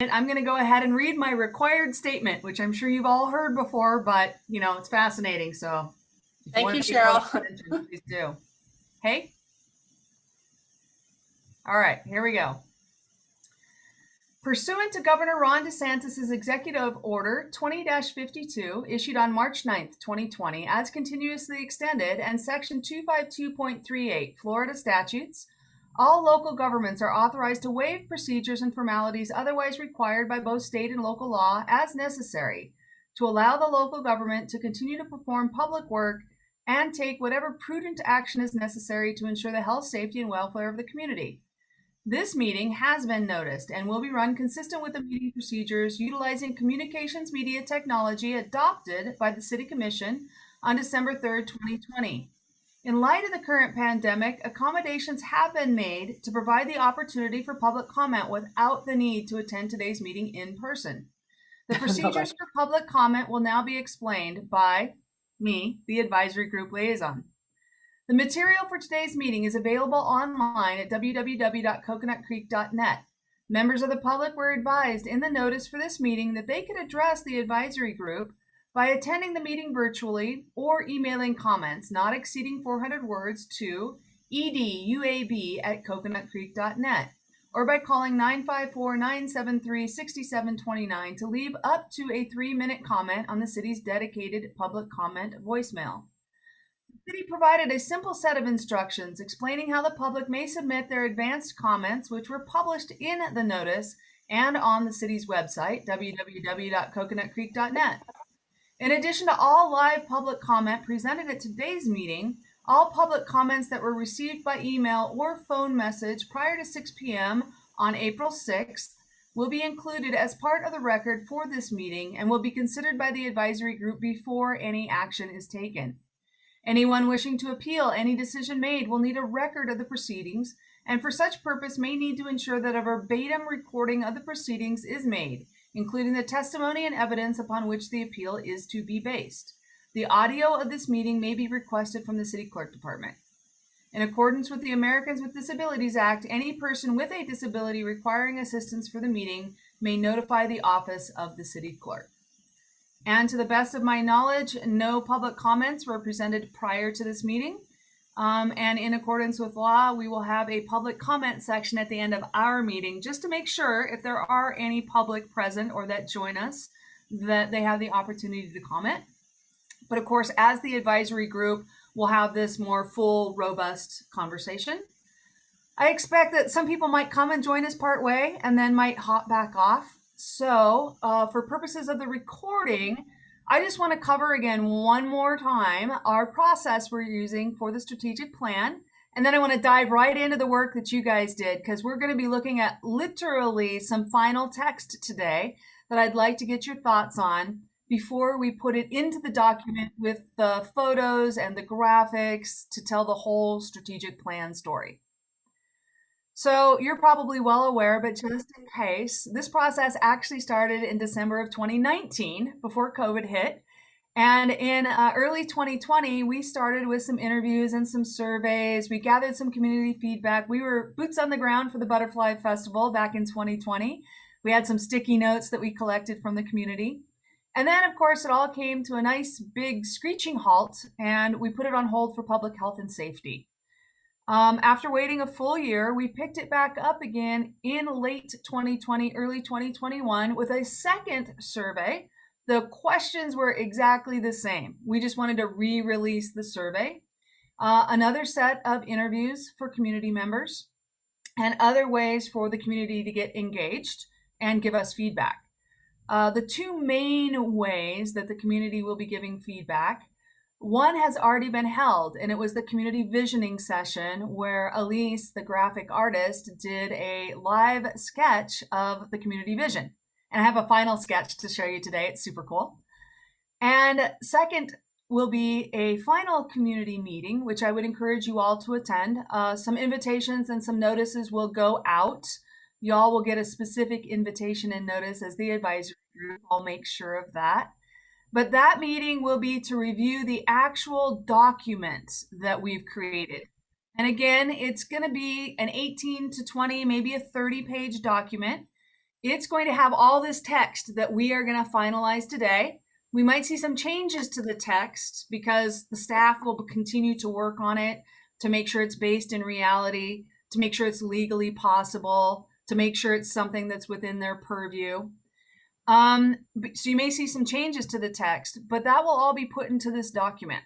I'm going to go ahead and read my required statement, which I'm sure you've all heard before, but it's fascinating. So if you Thank want you, to pay close Cheryl. attention, please do. Hey, all right, here we go. Pursuant to Governor Ron DeSantis' Executive Order 20-52, issued on March 9th, 2020, as continuously extended, and Section 252.38 Florida statutes, all local governments are authorized to waive procedures and formalities otherwise required by both state and local law as necessary to allow the local government to continue to perform public work and take whatever prudent action is necessary to ensure the health, safety, and welfare of the community. This meeting has been noticed and will be run consistent with the meeting procedures utilizing communications media technology adopted by the City Commission on December 3rd, 2020. In light of the current pandemic, accommodations have been made to provide the opportunity for public comment without the need to attend today's meeting in person. The procedures for public comment will now be explained by me, the advisory group liaison. The material for today's meeting is available online at www.coconutcreek.net. Members of the public were advised in the notice for this meeting that they could address the advisory group by attending the meeting virtually or emailing comments not exceeding 400 words to eduab@coconutcreek.net or by calling 954-973-6729 to leave up to a 3-minute comment on the city's dedicated public comment voicemail. The city provided a simple set of instructions explaining how the public may submit their advanced comments, which were published in the notice and on the city's website, www.coconutcreek.net. In addition to all live public comment presented at today's meeting, all public comments that were received by email or phone message prior to 6 p.m. on April 6th will be included as part of the record for this meeting and will be considered by the advisory group before any action is taken. Anyone wishing to appeal any decision made will need a record of the proceedings, and for such purpose may need to ensure that a verbatim recording of the proceedings is made, including the testimony and evidence upon which the appeal is to be based. The audio of this meeting may be requested from the City Clerk Department. In accordance with the Americans with Disabilities Act, any person with a disability requiring assistance for the meeting may notify the office of the City Clerk. And to the best of my knowledge, no public comments were presented prior to this meeting. And in accordance with law, we will have a public comment section at the end of our meeting just to make sure if there are any public present or that join us, that they have the opportunity to comment. But of course, as the advisory group, we'll have this more full, robust conversation. I expect that some people might come and join us part way and then might hop back off. So for purposes of the recording, I just want to cover again one more time our process we're using for the strategic plan. And then I want to dive right into the work that you guys did, because we're going to be looking at literally some final text today that I'd like to get your thoughts on before we put it into the document with the photos and the graphics to tell the whole strategic plan story. So you're probably well aware, but just in case, this process actually started in December of 2019 before COVID hit. And in early 2020, we started with some interviews and some surveys. We gathered some community feedback. We were boots on the ground for the Butterfly Festival back in 2020. We had some sticky notes that we collected from the community. And then, of course, it all came to a nice big screeching halt, and we put it on hold for public health and safety. After waiting a full year, we picked it back up again in late 2020, early 2021 with a second survey. The questions were exactly the same. We just wanted to re-release the survey. Another set of interviews for community members and other ways for the community to get engaged and give us feedback. The two main ways that the community will be giving feedback, one has already been held, and it was the community visioning session where Elise, the graphic artist, did a live sketch of the community vision. And I have a final sketch to show you today. It's super cool. And second will be a final community meeting, which I would encourage you all to attend. Some invitations and some notices will go out. Y'all will get a specific invitation and notice as the advisory group. I'll make sure of that. But that meeting will be to review the actual document that we've created. And again, it's going to be an 18 to 20, maybe a 30-page document. It's going to have all this text that we are going to finalize today. We might see some changes to the text because the staff will continue to work on it to make sure it's based in reality, to make sure it's legally possible, to make sure it's something that's within their purview. So you may see some changes to the text, but that will all be put into this document.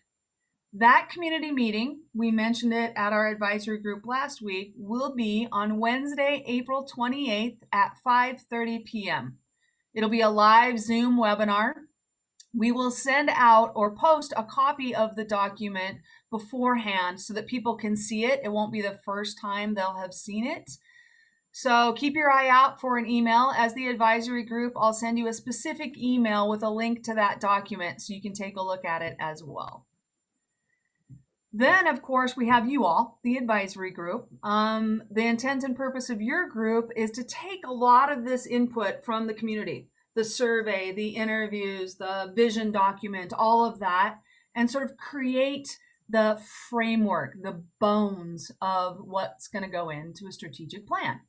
That community meeting, we mentioned it at our advisory group last week, will be on Wednesday, April 28th at 5:30 p.m. It'll be a live Zoom webinar. We will send out or post a copy of the document beforehand so that people can see it. It won't be the first time they'll have seen it. So keep your eye out for an email. As the advisory group, I'll send you a specific email with a link to that document so you can take a look at it as well. Then, of course, we have you all, the advisory group. The intent and purpose of your group is to take a lot of this input from the community, the survey, the interviews, the vision document, all of that, and sort of create the framework, the bones of what's going to go into a strategic plan.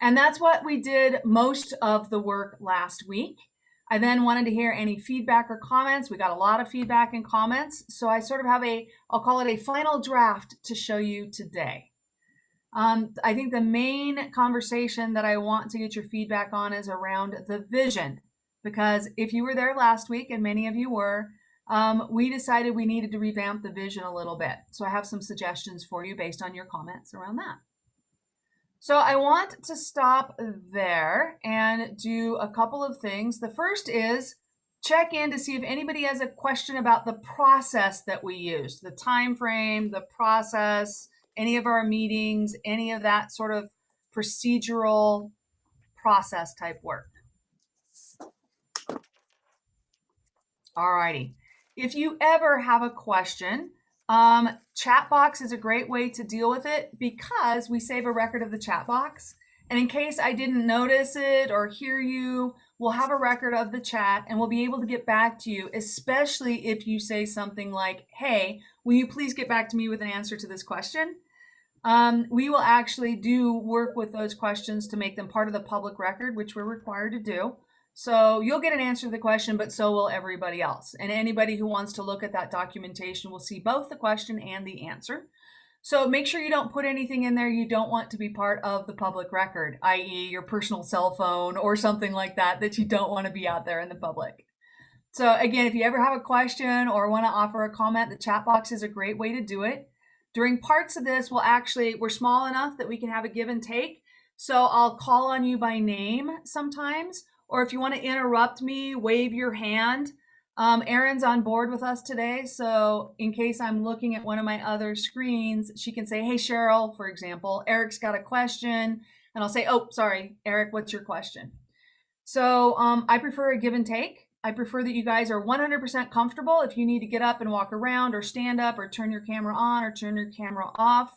And that's what we did most of the work last week. I then wanted to hear any feedback or comments. We got a lot of feedback and comments. So I sort of have I'll call it a final draft to show you today. I think the main conversation that I want to get your feedback on is around the vision. Because if you were there last week, and many of you were, we decided we needed to revamp the vision a little bit. So I have some suggestions for you based on your comments around that. So I want to stop there and do a couple of things. The first is check in to see if anybody has a question about the process that we used, the time frame, the process, any of our meetings, any of that sort of procedural process type work. All righty. If you ever have a question, chat box is a great way to deal with it because we save a record of the chat box. And in case I didn't notice it or hear you, we'll have a record of the chat and we'll be able to get back to you, especially if you say something like, hey, will you please get back to me with an answer to this question? We will actually do work with those questions to make them part of the public record, which we're required to do. So you'll get an answer to the question, but so will everybody else. And anybody who wants to look at that documentation will see both the question and the answer. So make sure you don't put anything in there you don't want to be part of the public record, i.e. your personal cell phone or something like that that you don't want to be out there in the public. So again, if you ever have a question or want to offer a comment, the chat box is a great way to do it. During parts of this, we're small enough that we can have a give and take. So I'll call on you by name sometimes. Or if you want to interrupt me, wave your hand. Erin's on board with us today. So in case I'm looking at one of my other screens, she can say, hey, Cheryl, for example, Eric's got a question. And I'll say, oh, sorry, Eric, what's your question? So I prefer a give and take. I prefer that you guys are 100% comfortable. If you need to get up and walk around or stand up or turn your camera on or turn your camera off.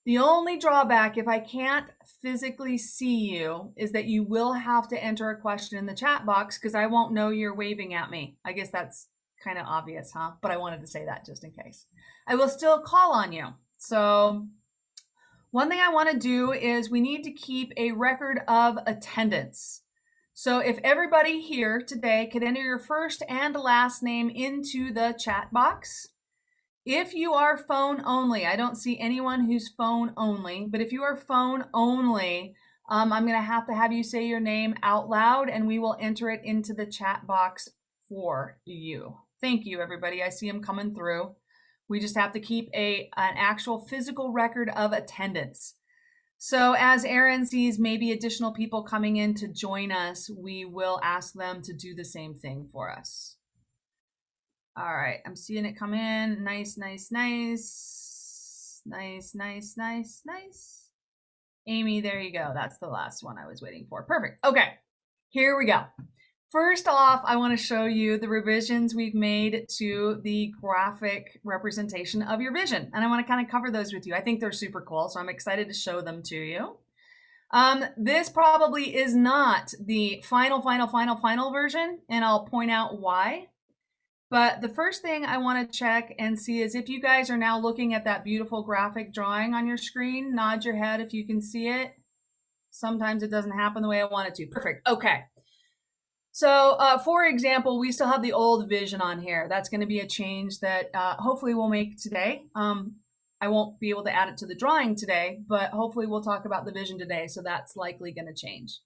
The only drawback, if I can't physically see you, is that you will have to enter a question in the chat box because I won't know you're waving at me. I guess that's kind of obvious, huh? But I wanted to say that just in case. I will still call on you. So one thing I want to do is we need to keep a record of attendance. So if everybody here today could enter your first and last name into the chat box. If you are phone only, I don't see anyone who's phone only, but if you are phone only, I'm going to have you say your name out loud and we will enter it into the chat box for you. Thank you, everybody. I see them coming through. We just have to keep an actual physical record of attendance. So as Erin sees maybe additional people coming in to join us, we will ask them to do the same thing for us. All right, I'm seeing it come in. Nice, nice, nice. Nice, nice, nice, nice. Amy, there you go. That's the last one I was waiting for. Perfect. Okay, here we go. First off, I want to show you the revisions we've made to the graphic representation of your vision. And I want to kind of cover those with you. I think they're super cool, so I'm excited to show them to you. This probably is not the final version, and I'll point out why. But the first thing I want to check and see is if you guys are now looking at that beautiful graphic drawing on your screen. Nod your head if you can see it. Sometimes it doesn't happen the way I want it to. Perfect. Okay. So, for example, we still have the old vision on here. That's going to be a change that hopefully we'll make today. I won't be able to add it to the drawing today, but hopefully we'll talk about the vision today. So that's likely going to change.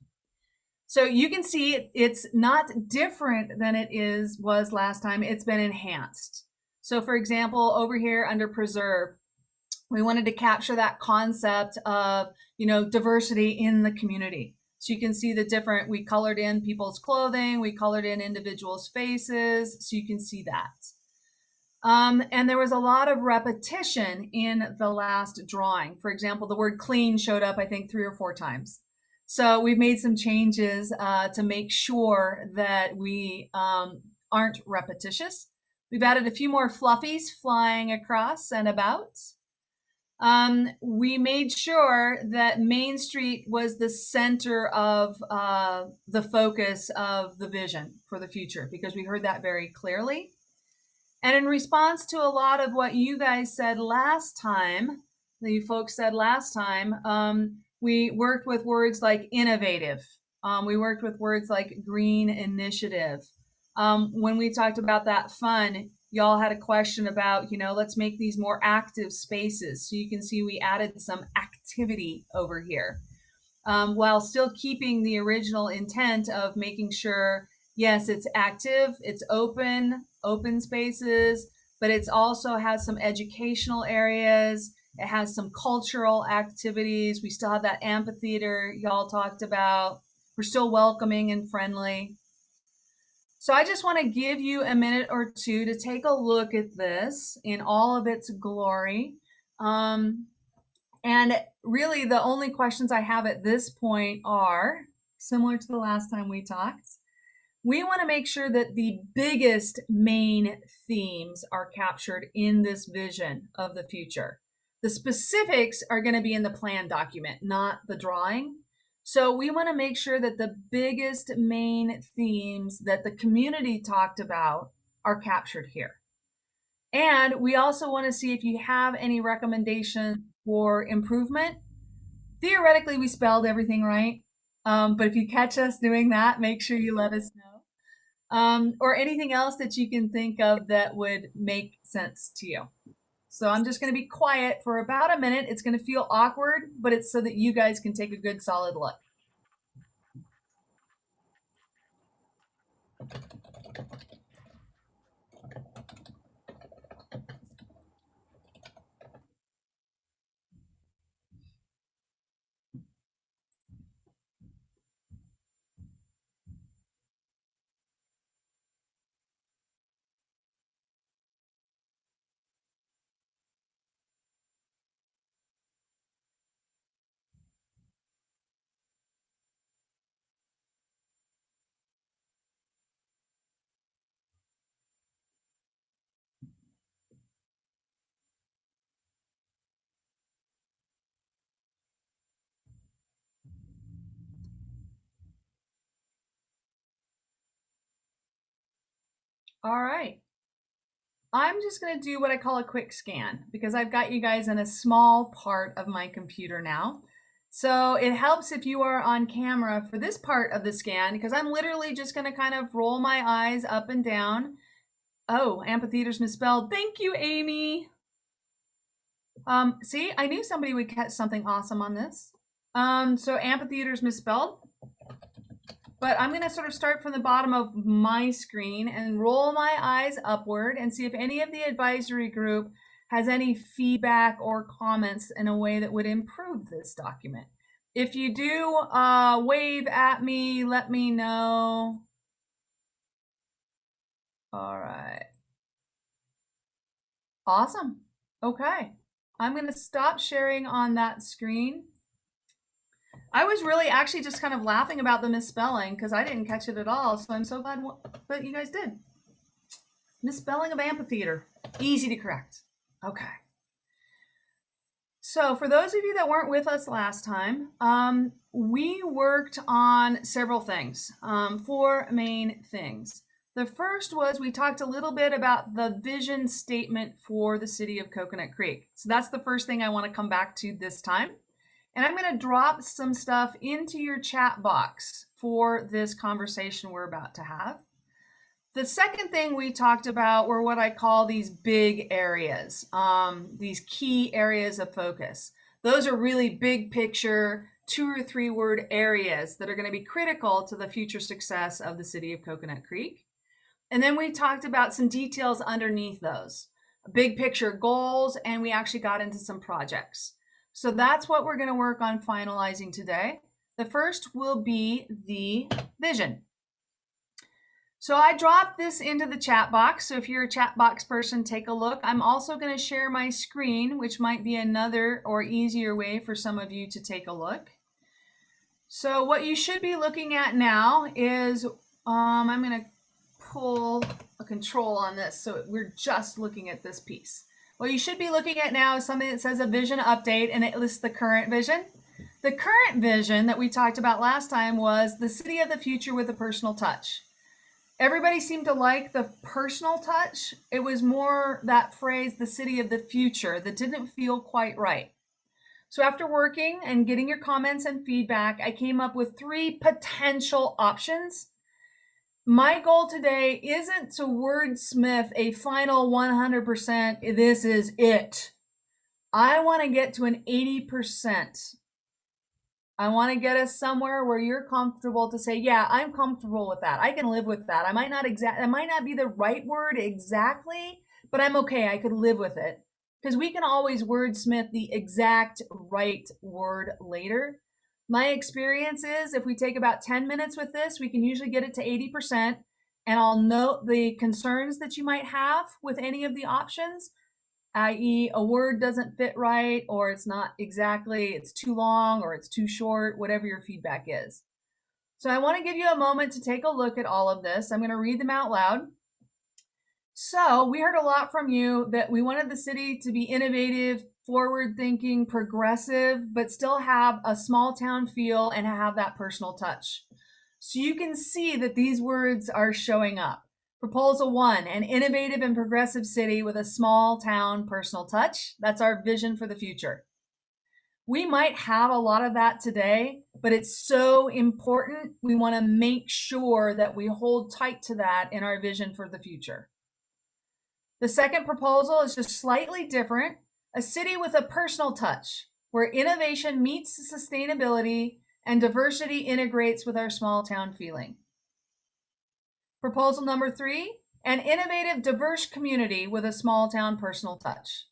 So you can see it's not different than it was last time. It's been enhanced. So for example, over here under preserve, we wanted to capture that concept of, diversity in the community. So you can see the different, we colored in people's clothing, we colored in individuals' faces, so you can see that. And there was a lot of repetition in the last drawing. For example, the word clean showed up, I think, 3 or 4 times. So we've made some changes to make sure that we aren't repetitious. We've added a few more fluffies flying across and about. We made sure that Main Street was the center of the focus of the vision for the future, because we heard that very clearly. And in response to a lot of what you guys said last time, the folks said last time, we worked with words like innovative. We worked with words like green initiative. When we talked about that fun, y'all had a question about, let's make these more active spaces. So you can see we added some activity over here, while still keeping the original intent of making sure, yes, it's active, it's open spaces, but it's also has some educational areas. It has some cultural activities. We still have that amphitheater y'all talked about. We're still welcoming and friendly. So I just want to give you a minute or two to take a look at this in all of its glory. And really the only questions I have at this point are similar to the last time we talked. We want to make sure that the biggest main themes are captured in this vision of the future. The specifics are going to be in the plan document, not the drawing. So we want to make sure that the biggest main themes that the community talked about are captured here. And we also want to see if you have any recommendations for improvement. Theoretically, we spelled everything right. But if you catch us doing that, make sure you let us know. Or anything else that you can think of that would make sense to you. So I'm just going to be quiet for about a minute. It's going to feel awkward, but it's so that you guys can take a good solid look. All right. I'm just going to do what I call a quick scan because I've got you guys in a small part of my computer now. So it helps if you are on camera for this part of the scan, because I'm literally just going to kind of roll my eyes up and down. Oh, amphitheater's misspelled. Thank you, Amy. See, I knew somebody would catch something awesome on this. So amphitheater's misspelled. But I'm going to sort of start from the bottom of my screen and roll my eyes upward and see if any of the advisory group has any feedback or comments in a way that would improve this document. If you do, wave at me, let me know. All right. Awesome. Okay. I'm going to stop sharing on that screen. I was really actually just kind of laughing about the misspelling because I didn't catch it at all. So I'm so glad that you guys did. Misspelling of amphitheater. Easy to correct. Okay. So for those of you that weren't with us last time, we worked on several things, 4 main things. The first was we talked a little bit about the vision statement for the city of Coconut Creek. So that's the first thing I want to come back to this time. And I'm going to drop some stuff into your chat box for this conversation we're about to have. The second thing we talked about were what I call these big areas, these key areas of focus. Those are really big picture, 2 or 3 word areas that are going to be critical to the future success of the city of Coconut Creek. And then we talked about some details underneath those, big picture goals, and we actually got into some projects. So that's what we're going to work on finalizing today. The first will be the vision. So I dropped this into the chat box. So if you're a chat box person, take a look. I'm also going to share my screen, which might be another or easier way for some of you to take a look. So what you should be looking at now is, I'm going to pull a control on this so we're just looking at this piece. What you should be looking at now is something that says a vision update, and it lists the current vision. The current vision that we talked about last time was the city of the future with a personal touch. Everybody seemed to like the personal touch. It was more that phrase, the city of the future, that didn't feel quite right. So after working and getting your comments and feedback, I came up with 3 potential options. My goal today isn't to wordsmith a final 100%, this is it. I want to get to an 80%. I want to get us somewhere where you're comfortable to say, yeah, I'm comfortable with that. I can live with that. It might not be the right word exactly, but I'm okay. I could live with it. Because we can always wordsmith the exact right word later. My experience is if we take about 10 minutes with this, we can usually get it to 80%. And I'll note the concerns that you might have with any of the options, i.e. a word doesn't fit right, or it's not exactly, it's too long or it's too short, whatever your feedback is. So I want to give you a moment to take a look at all of this. I'm going to read them out loud. So we heard a lot from you that we wanted the city to be innovative, forward-thinking, progressive, but still have a small town feel and have that personal touch. So you can see that these words are showing up. Proposal 1, an innovative and progressive city with a small town personal touch. That's our vision for the future. We might have a lot of that today, but it's so important. We want to make sure that we hold tight to that in our vision for the future. The second proposal is just slightly different, a city with a personal touch, where innovation meets sustainability and diversity integrates with our small town feeling. Proposal number 3, an innovative, diverse community with a small town personal touch.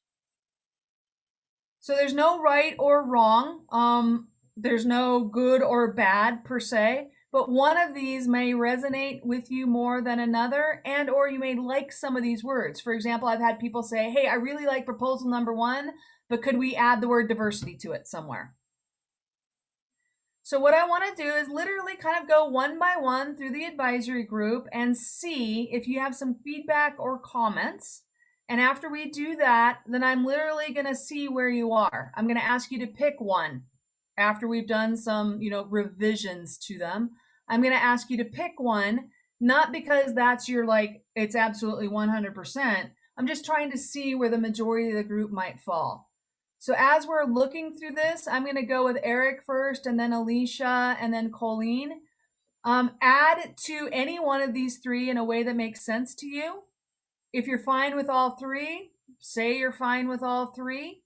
So there's no right or wrong. There's no good or bad per se, but one of these may resonate with you more than another, and or you may like some of these words. For example, I've had people say, hey, I really like proposal number 1, but could we add the word diversity to it somewhere? So what I want to do is literally kind of go one by one through the advisory group and see if you have some feedback or comments. And after we do that, then I'm literally going to see where you are. I'm going to ask you to pick one after we've done some, revisions to them. I'm going to ask you to pick one, not because that's your it's absolutely 100%. I'm just trying to see where the majority of the group might fall. So as we're looking through this, I'm going to go with Eric first, and then Alicia, and then Colleen. Add to any one of these 3 in a way that makes sense to you. If you're fine with all 3, say you're fine with all 3.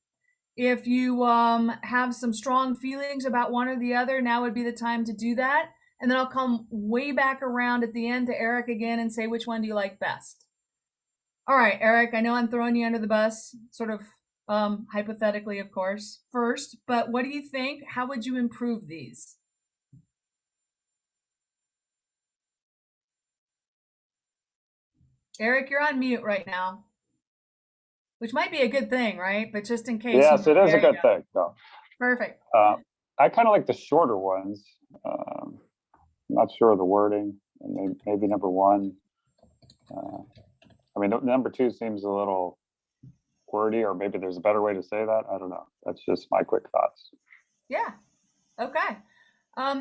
If you have some strong feelings about one or the other, now would be the time to do that. And then I'll come way back around at the end to Eric again and say, which one do you like best? All right, Eric, I know I'm throwing you under the bus, sort of hypothetically, of course, first, but what do you think? How would you improve these? Eric, you're on mute right now, which might be a good thing, right? But just in case. Yes, it is a good thing. No. Perfect. I kind of like the shorter ones. I'm not sure of the wording, and maybe number 1. Number 2 seems a little wordy, or maybe there's a better way to say that. I don't know. That's just my quick thoughts. Yeah. Okay.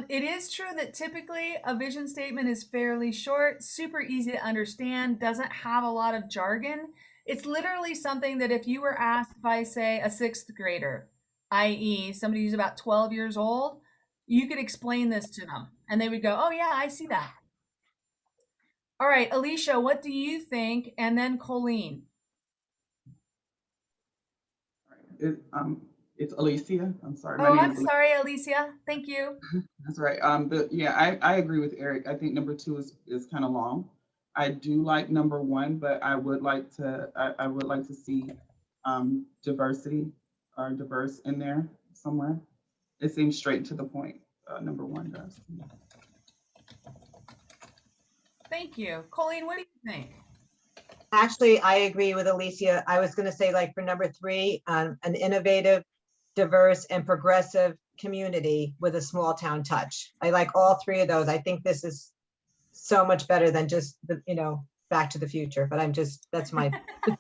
It is true that typically a vision statement is fairly short, super easy to understand, doesn't have a lot of jargon. It's literally something that if you were asked by, say, a 6th grader, i.e. somebody who's about 12 years old, you could explain this to them and they would go, oh yeah, I see that. All right, Alicia, what do you think? And then Colleen. It's Alicia. I'm sorry. Oh, I'm sorry, Alicia. Thank you. That's right. I agree with Eric. I think number 2 is kind of long. I do like number 1, but I would like to see diversity or diverse in there somewhere. It seems straight to the point. Number 1 does. Thank you. Colleen, what do you think? Actually, I agree with Alicia. I was going to say, like, for number 3, an innovative, diverse, and progressive community with a small town touch. I like all 3 of those. I think this is so much better than just the, Back to the Future. But that's my,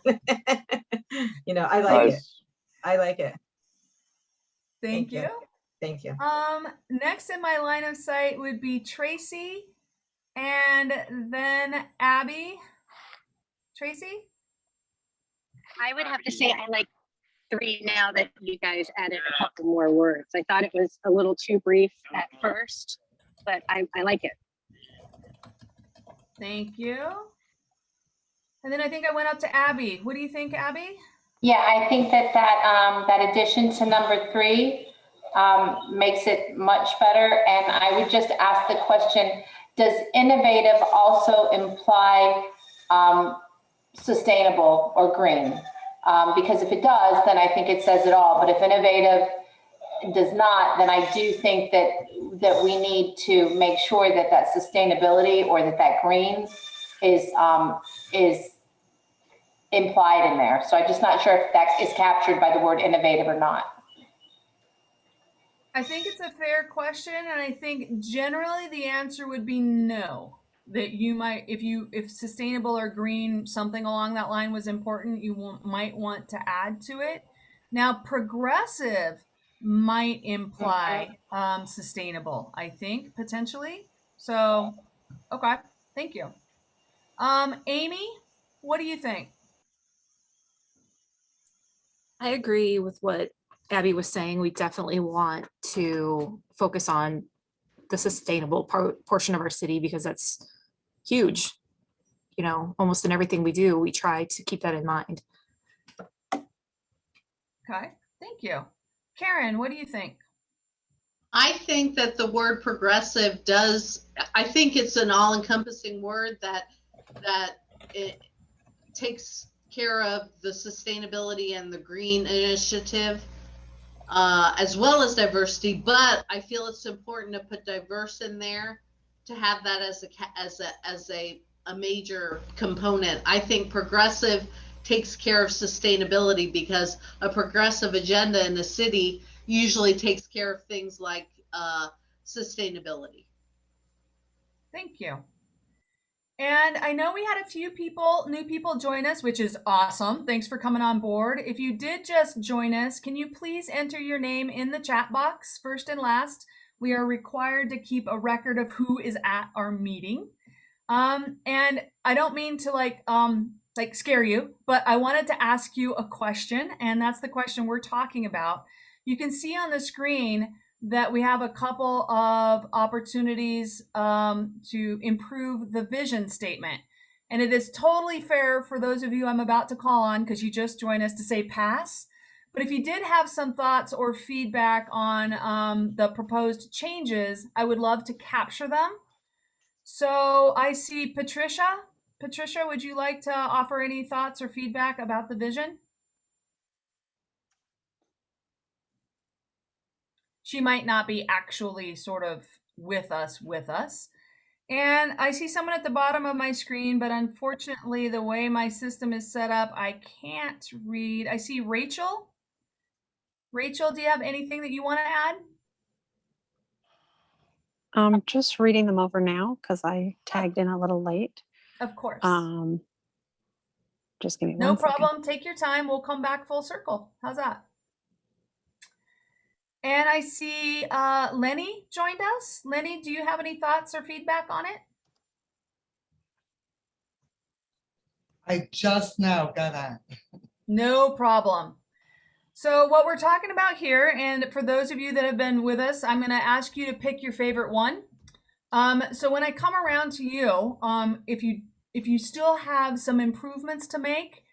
I like it. I like it. Thank you. Thank you. Next in my line of sight would be Tracy, and then Abby. Tracy? I would have to say I like 3 now that you guys added a couple more words. I thought it was a little too brief at first, but I like it. Thank you. And then I think I went up to Abby. What do you think, Abby? Yeah, I think that addition to number 3 makes it much better. And I would just ask the question, does innovative also imply sustainable or green? Because if it does, then I think it says it all. But if innovative does not, then I do think that we need to make sure that sustainability or that green is implied in there. So I'm just not sure if that is captured by the word innovative or not. I think it's a fair question, and I think generally the answer would be no. That you might, if sustainable or green, something along that line was important, you might want to add to it. Now, progressive might imply sustainable, I think, potentially. So, okay, thank you. Amy, what do you think? I agree with what Abby was saying. We definitely want to focus on the sustainable portion of our city because that's huge. Almost in everything we do, we try to keep that in mind. Okay, thank you. Karen, what do you think? I think that the word progressive I think it's an all-encompassing word that it takes care of the sustainability and the green initiative, as well as diversity. But I feel it's important to put diverse in there, to have that as a major component. I think progressive takes care of sustainability because a progressive agenda in the city usually takes care of things like sustainability. Thank you. And I know we had a few new people join us, which is awesome. Thanks for coming on board. If you did just join us, can you please enter your name in the chat box, first and last? We are required to keep a record of who is at our meeting. And I don't mean to scare you, but I wanted to ask you a question, and that's the question we're talking about. You can see on the screen that we have a couple of opportunities to improve the vision statement. And it is totally fair for those of you I'm about to call on, because you just joined us, to say pass. But if you did have some thoughts or feedback on the proposed changes, I would love to capture them. So I see Patricia. Patricia, would you like to offer any thoughts or feedback about the vision? She might not be actually sort of with us. And I see someone at the bottom of my screen, but unfortunately the way my system is set up, I can't read. I see Rachel. Rachel, do you have anything that you want to add? I'm just reading them over now because I tagged in a little late. Of course. Just give me no one second. problem. Take your time. We'll come back full circle. How's that? And I see Lenny joined us. Lenny, do you have any thoughts or feedback on it? I just now got on. No problem. So what we're talking about here, and for those of you that have been with us, I'm going to ask you to pick your favorite one. So when I come around to you, if you still have some improvements to make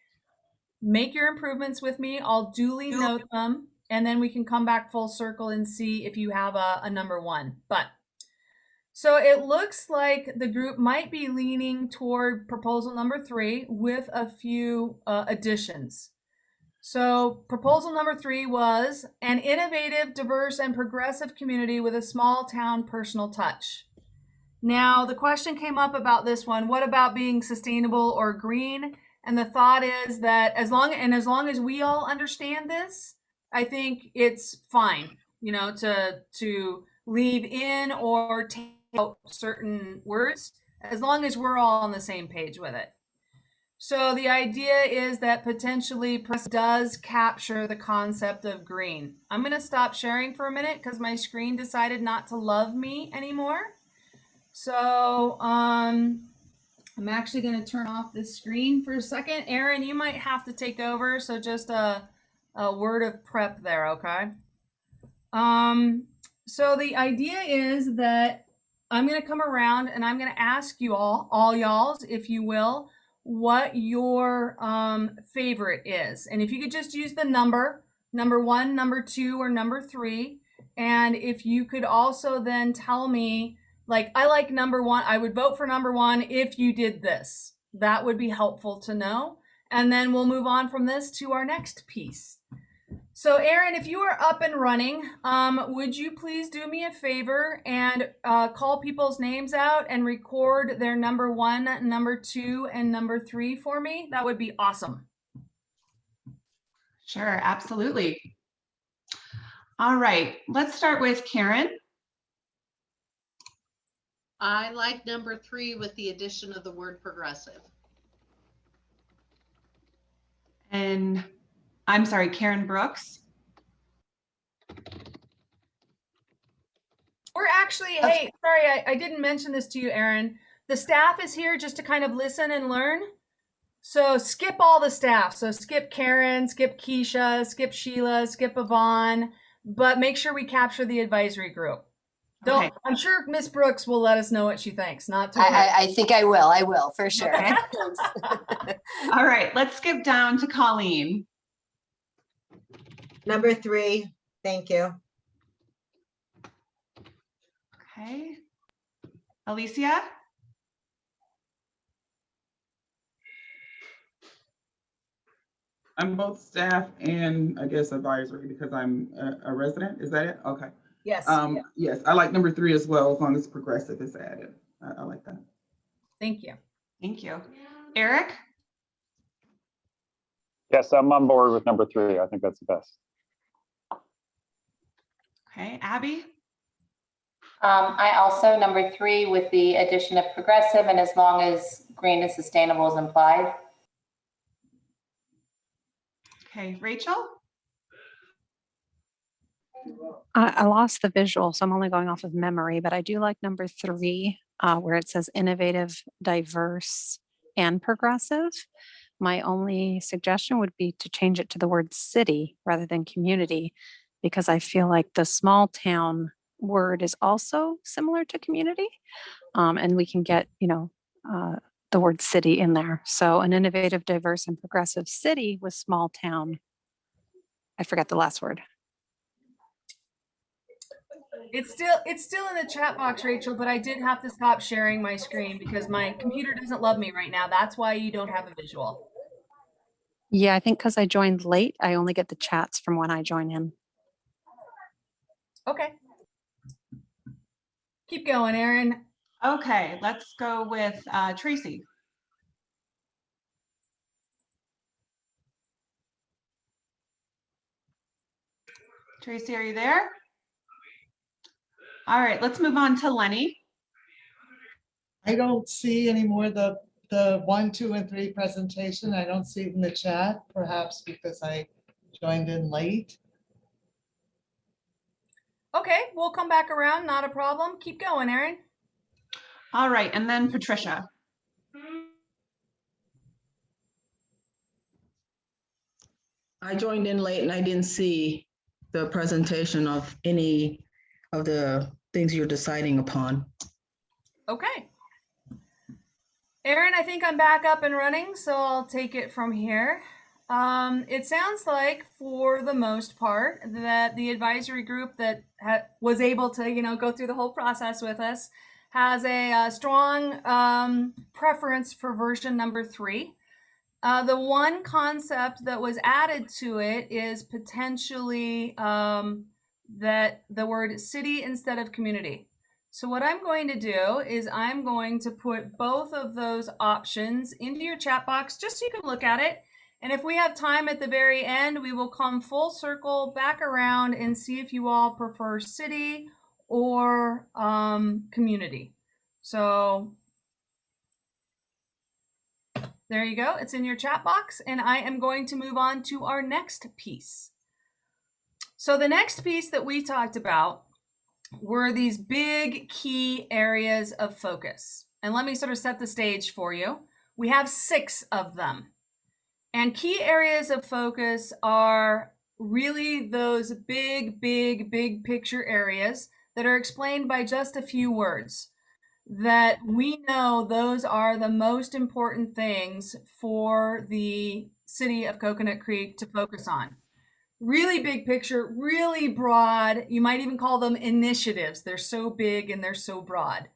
your improvements with me. I'll duly note them, and then we can come back full circle and see if you have a number one. But so it looks like the group might be leaning toward proposal number 3 with a few additions. So proposal number 3 was an innovative, diverse, and progressive community with a small town personal touch. Now, the question came up about this one, what about being sustainable or green? And the thought is that as long as we all understand this, I think it's fine, to leave in or take out certain words, as long as we're all on the same page with it. So the idea is that potentially press does capture the concept of green. I'm going to stop sharing for a minute because my screen decided not to love me anymore. So I'm actually going to turn off this screen for a second. Aaron, you might have to take over. So just a word of prep there, okay? So the idea is that I'm going to come around and I'm going to ask you all y'alls, if you will, what your favorite is. And if you could just use the number 1, number 2, or number 3. And if you could also then tell me, like, I like number 1, I would vote for number 1 if you did this. That would be helpful to know. And then we'll move on from this to our next piece. So Aaron, if you are up and running, would you please do me a favor and call people's names out and record their number 1, number 2, and number 3 for me? That would be awesome. Sure, absolutely. All right, let's start with Karen. I like number 3 with the addition of the word progressive. And I'm sorry, Karen Brooks. We're actually, hey, sorry, I didn't mention this to you, Aaron. The staff is here just to kind of listen and learn. So skip all the staff. So skip Karen, skip Keisha, skip Sheila, skip Yvonne, but make sure we capture the advisory group. Okay. I'm sure Miss Brooks will let us know what she thinks. Not to worry. I think I will for sure. Okay. All right, let's skip down to Colleen. Number 3, thank you. Okay. Alicia? I'm both staff and I guess advisory because I'm a resident. Is that it? Okay. Yes. Yes, I like number 3 as well, as long as progressive is added. I like that. Thank you. Thank you. Eric? Yes, I'm on board with number 3. I think that's the best. Okay, Abby? I also, number 3, with the addition of progressive, and as long as green and sustainable is implied. Okay, Rachel? I lost the visual, so I'm only going off of memory, but I do like number 3, where it says innovative, diverse, and progressive. My only suggestion would be to change it to the word city rather than community, because I feel like the small town word is also similar to community. And we can get, the word city in there. So an innovative, diverse, and progressive city with small town. I forgot the last word. It's still in the chat box, Rachel, but I did have to stop sharing my screen because my computer doesn't love me right now. That's why you don't have a visual. Yeah, I think because I joined late, I only get the chats from when I join in. Okay. Keep going, Aaron. Okay, let's go with Tracy. Tracy, are you there? All right, let's move on to Lenny. I don't see anymore the 1, 2, and 3 presentation. I don't see it in the chat, perhaps because I joined in late. Okay, we'll come back around. Not a problem. Keep going, Aaron. All right, and then Patricia. I joined in late and I didn't see the presentation of any of the things you're deciding upon. Okay. Erin, I think I'm back up and running, so I'll take it from here. It sounds like, for the most part, that the advisory group that was able to, go through the whole process with us has a strong preference for version number 3. The one concept that was added to it is potentially that the word city instead of community. So what I'm going to do is I'm going to put both of those options into your chat box just so you can look at it. And if we have time at the very end, we will come full circle back around and see if you all prefer city or community. So there you go. It's in your chat box. And I am going to move on to our next piece. So the next piece that we talked about were these big key areas of focus. And let me sort of set the stage for you. We have 6 of them. And key areas of focus are really those big picture areas that are explained by just a few words, that we know those are the most important things for the city of Coconut Creek to focus on. Really big picture, really broad. You might even call them initiatives. They're so big and they're so broad.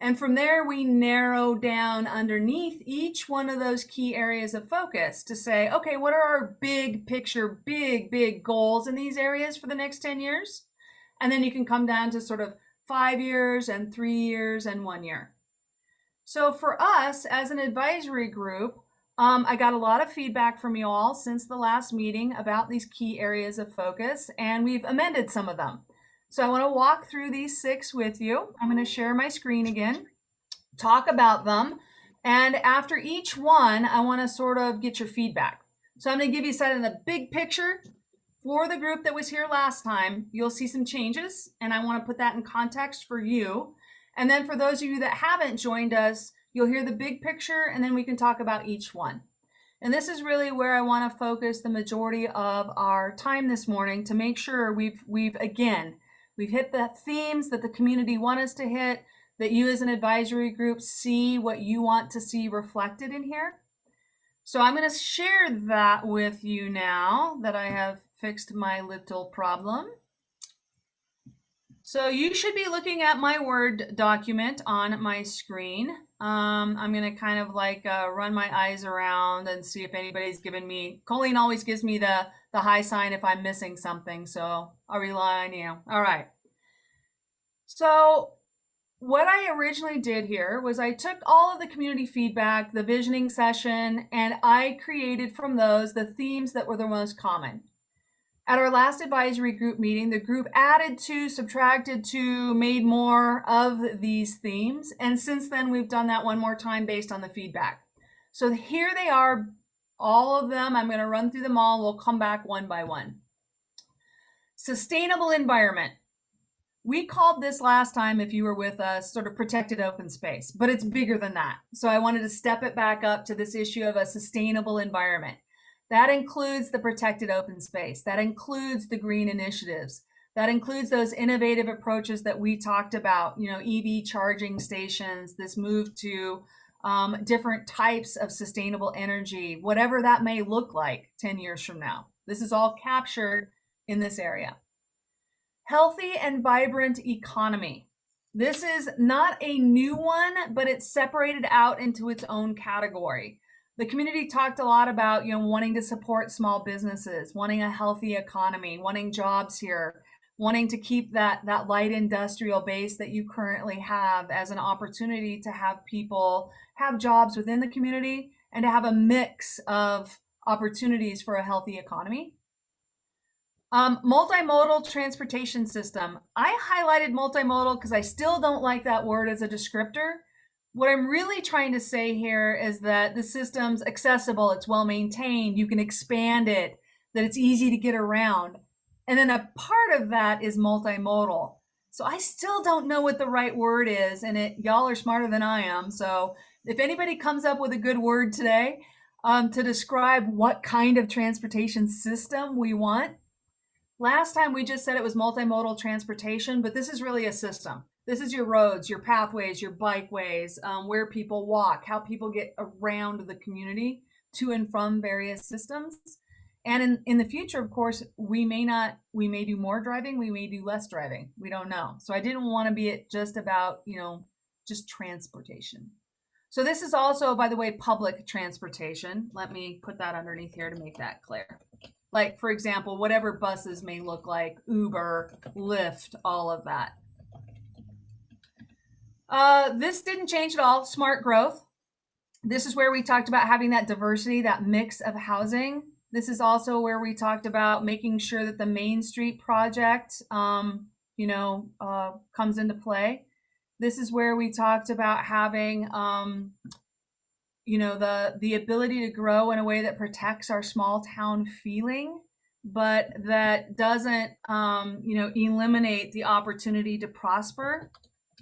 And from there, we narrow down underneath each one of those key areas of focus to say, okay, what are our big picture, big goals in these areas for the next 10 years? And then you can come down to sort of 5 years and 3 years and 1 year. So for us as an advisory group, I got a lot of feedback from you all since the last meeting about these key areas of focus, and we've amended some of them. So I want to walk through these 6 with you. I'm going to share my screen again, talk about them, and after each one, I want to sort of get your feedback. So I'm going to give you set in the big picture. For the group that was here last time, you'll see some changes, and I want to put that in context for you. And then for those of you that haven't joined us, you'll hear the big picture, and then we can talk about each one. And this is really where I want to focus the majority of our time this morning to make sure we've hit the themes that the community want us to hit, that you as an advisory group see what you want to see reflected in here. So I'm going to share that with you now that I have fixed my little problem. So you should be looking at my Word document on my screen. I'm going to kind of like run my eyes around and see if anybody's given me, Colleen always gives me the high sign if I'm missing something. So I'll rely on you. All right. So what I originally did here was I took all of the community feedback, the visioning session, and I created from those the themes that were the most common. At our last advisory group meeting, the group added to, subtracted to, made more of these themes. And since then, we've done that one more time based on the feedback. So here they are, all of them. I'm going to run through them all. We'll come back one by one. Sustainable environment. We called this last time, if you were with us, sort of protected open space, but it's bigger than that. So I wanted to step it back up to this issue of a sustainable environment. That includes the protected open space. That includes the green initiatives. That includes those innovative approaches that we talked about, EV charging stations, this move to different types of sustainable energy, whatever that may look like 10 years from now. This is all captured in this area. Healthy and vibrant economy. This is not a new one, but it's separated out into its own category. The community talked a lot about, wanting to support small businesses, wanting a healthy economy, wanting jobs here, wanting to keep that light industrial base that you currently have as an opportunity to have people have jobs within the community and to have a mix of opportunities for a healthy economy. Multimodal transportation system. I highlighted multimodal because I still don't like that word as a descriptor. What I'm really trying to say here is that the system's accessible, it's well maintained, you can expand it, that it's easy to get around. And then a part of that is multimodal. So I still don't know what the right word is, and y'all are smarter than I am. So if anybody comes up with a good word today, to describe what kind of transportation system we want. Last time we just said it was multimodal transportation, but this is really a system. This is your roads, your pathways, your bikeways, where people walk, how people get around the community to and from various systems. And in the future, of course, we may do more driving, we may do less driving. We don't know. So I didn't want to be just about, just transportation. So this is also, by the way, public transportation. Let me put that underneath here to make that clear. Like, for example, whatever buses may look like, Uber, Lyft, all of that. This didn't change at all. Smart growth. This is where we talked about having that diversity, that mix of housing. This is also where we talked about making sure that the Main Street project, comes into play. This is where we talked about having, the ability to grow in a way that protects our small town feeling, but that doesn't, eliminate the opportunity to prosper.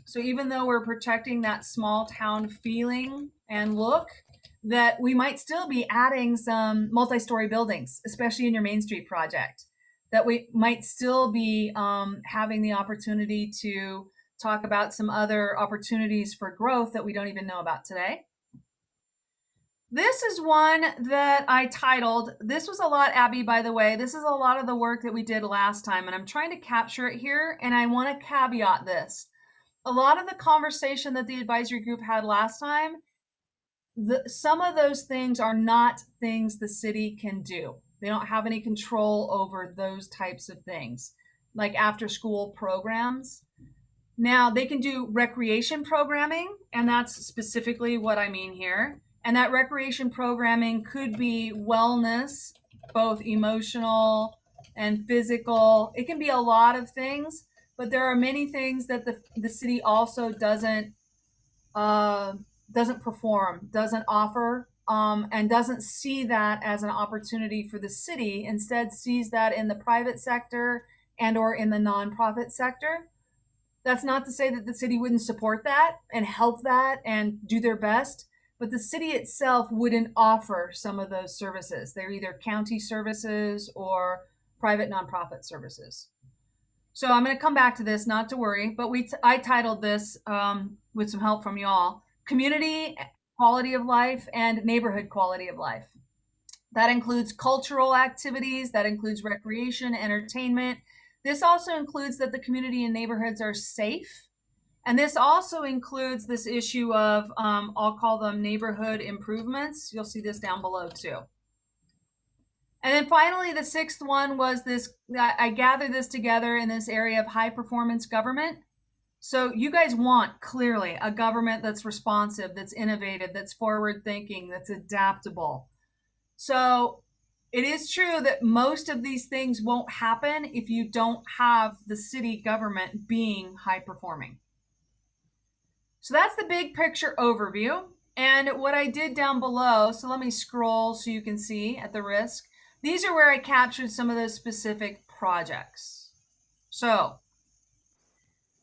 So even though we're protecting that small town feeling and look, that we might still be adding some multi-story buildings, especially in your Main Street project, that we might still be having the opportunity to talk about some other opportunities for growth that we don't even know about today. This is one that I titled, this was a lot, Abby, by the way, this is a lot of the work that we did last time, and I'm trying to capture it here, and I want to caveat this. A lot of the conversation that the advisory group had last time, some of those things are not things the city can do. They don't have any control over those types of things, like after school programs. Now, they can do recreation programming, and that's specifically what I mean here. And that recreation programming could be wellness, both emotional and physical. It can be a lot of things, but there are many things that the city also doesn't perform, doesn't offer, and doesn't see that as an opportunity for the city. Instead, sees that in the private sector and or in the nonprofit sector. That's not to say that the city wouldn't support that and help that and do their best, but the city itself wouldn't offer some of those services. They're either county services or private nonprofit services. So I'm going to come back to this, not to worry, but I titled this with some help from y'all, Community Quality of Life and Neighborhood Quality of Life. That includes cultural activities, that includes recreation, entertainment. This also includes that the community and neighborhoods are safe. And this also includes this issue of, I'll call them neighborhood improvements. You'll see this down below too. And then finally, the sixth one was this, I gathered this together in this area of high performance government. So you guys want clearly a government that's responsive, that's innovative, that's forward thinking, that's adaptable. So it is true that most of these things won't happen if you don't have the city government being high performing. So that's the big picture overview. And what I did down below, so let me scroll so you can see at the risk. These are where I captured some of those specific projects. So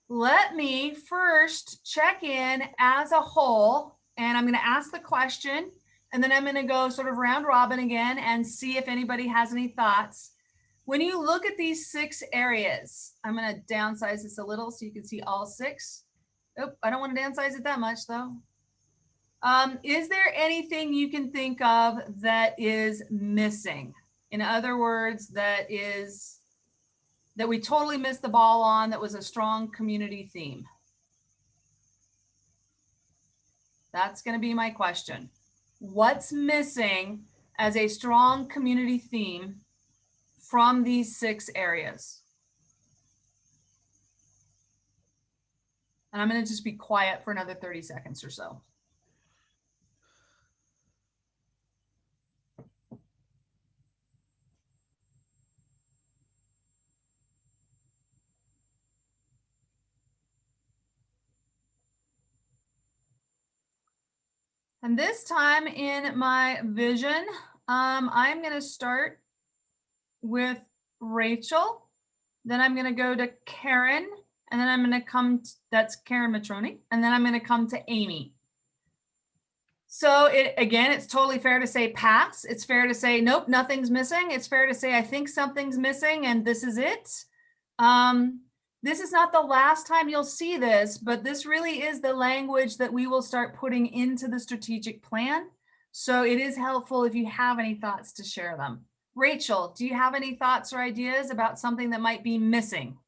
let me first check in as a whole, and I'm going to ask the question, and then I'm going to go sort of round robin again and see if anybody has any thoughts. When you look at these 6 areas, I'm going to downsize this a little so you can see all 6. Oh, I don't want to downsize it that much though. Is there anything you can think of that is missing? In other words, that we totally missed the ball on, that was a strong community theme? That's going to be my question. What's missing as a strong community theme from these 6 areas? And I'm going to just be quiet for another 30 seconds or so. And this time in my vision, I'm going to start with Rachel. Then I'm going to go to Karen. And then I'm going to come, that's Karen Matroni. And then I'm going to come to Amy. So again, it's totally fair to say pass. It's fair to say, nope, nothing's missing. It's fair to say, I think something's missing and this is it. This is not the last time you'll see this, but this really is the language that we will start putting into the strategic plan. So it is helpful if you have any thoughts to share them. Rachel, do you have any thoughts or ideas about something that might be missing?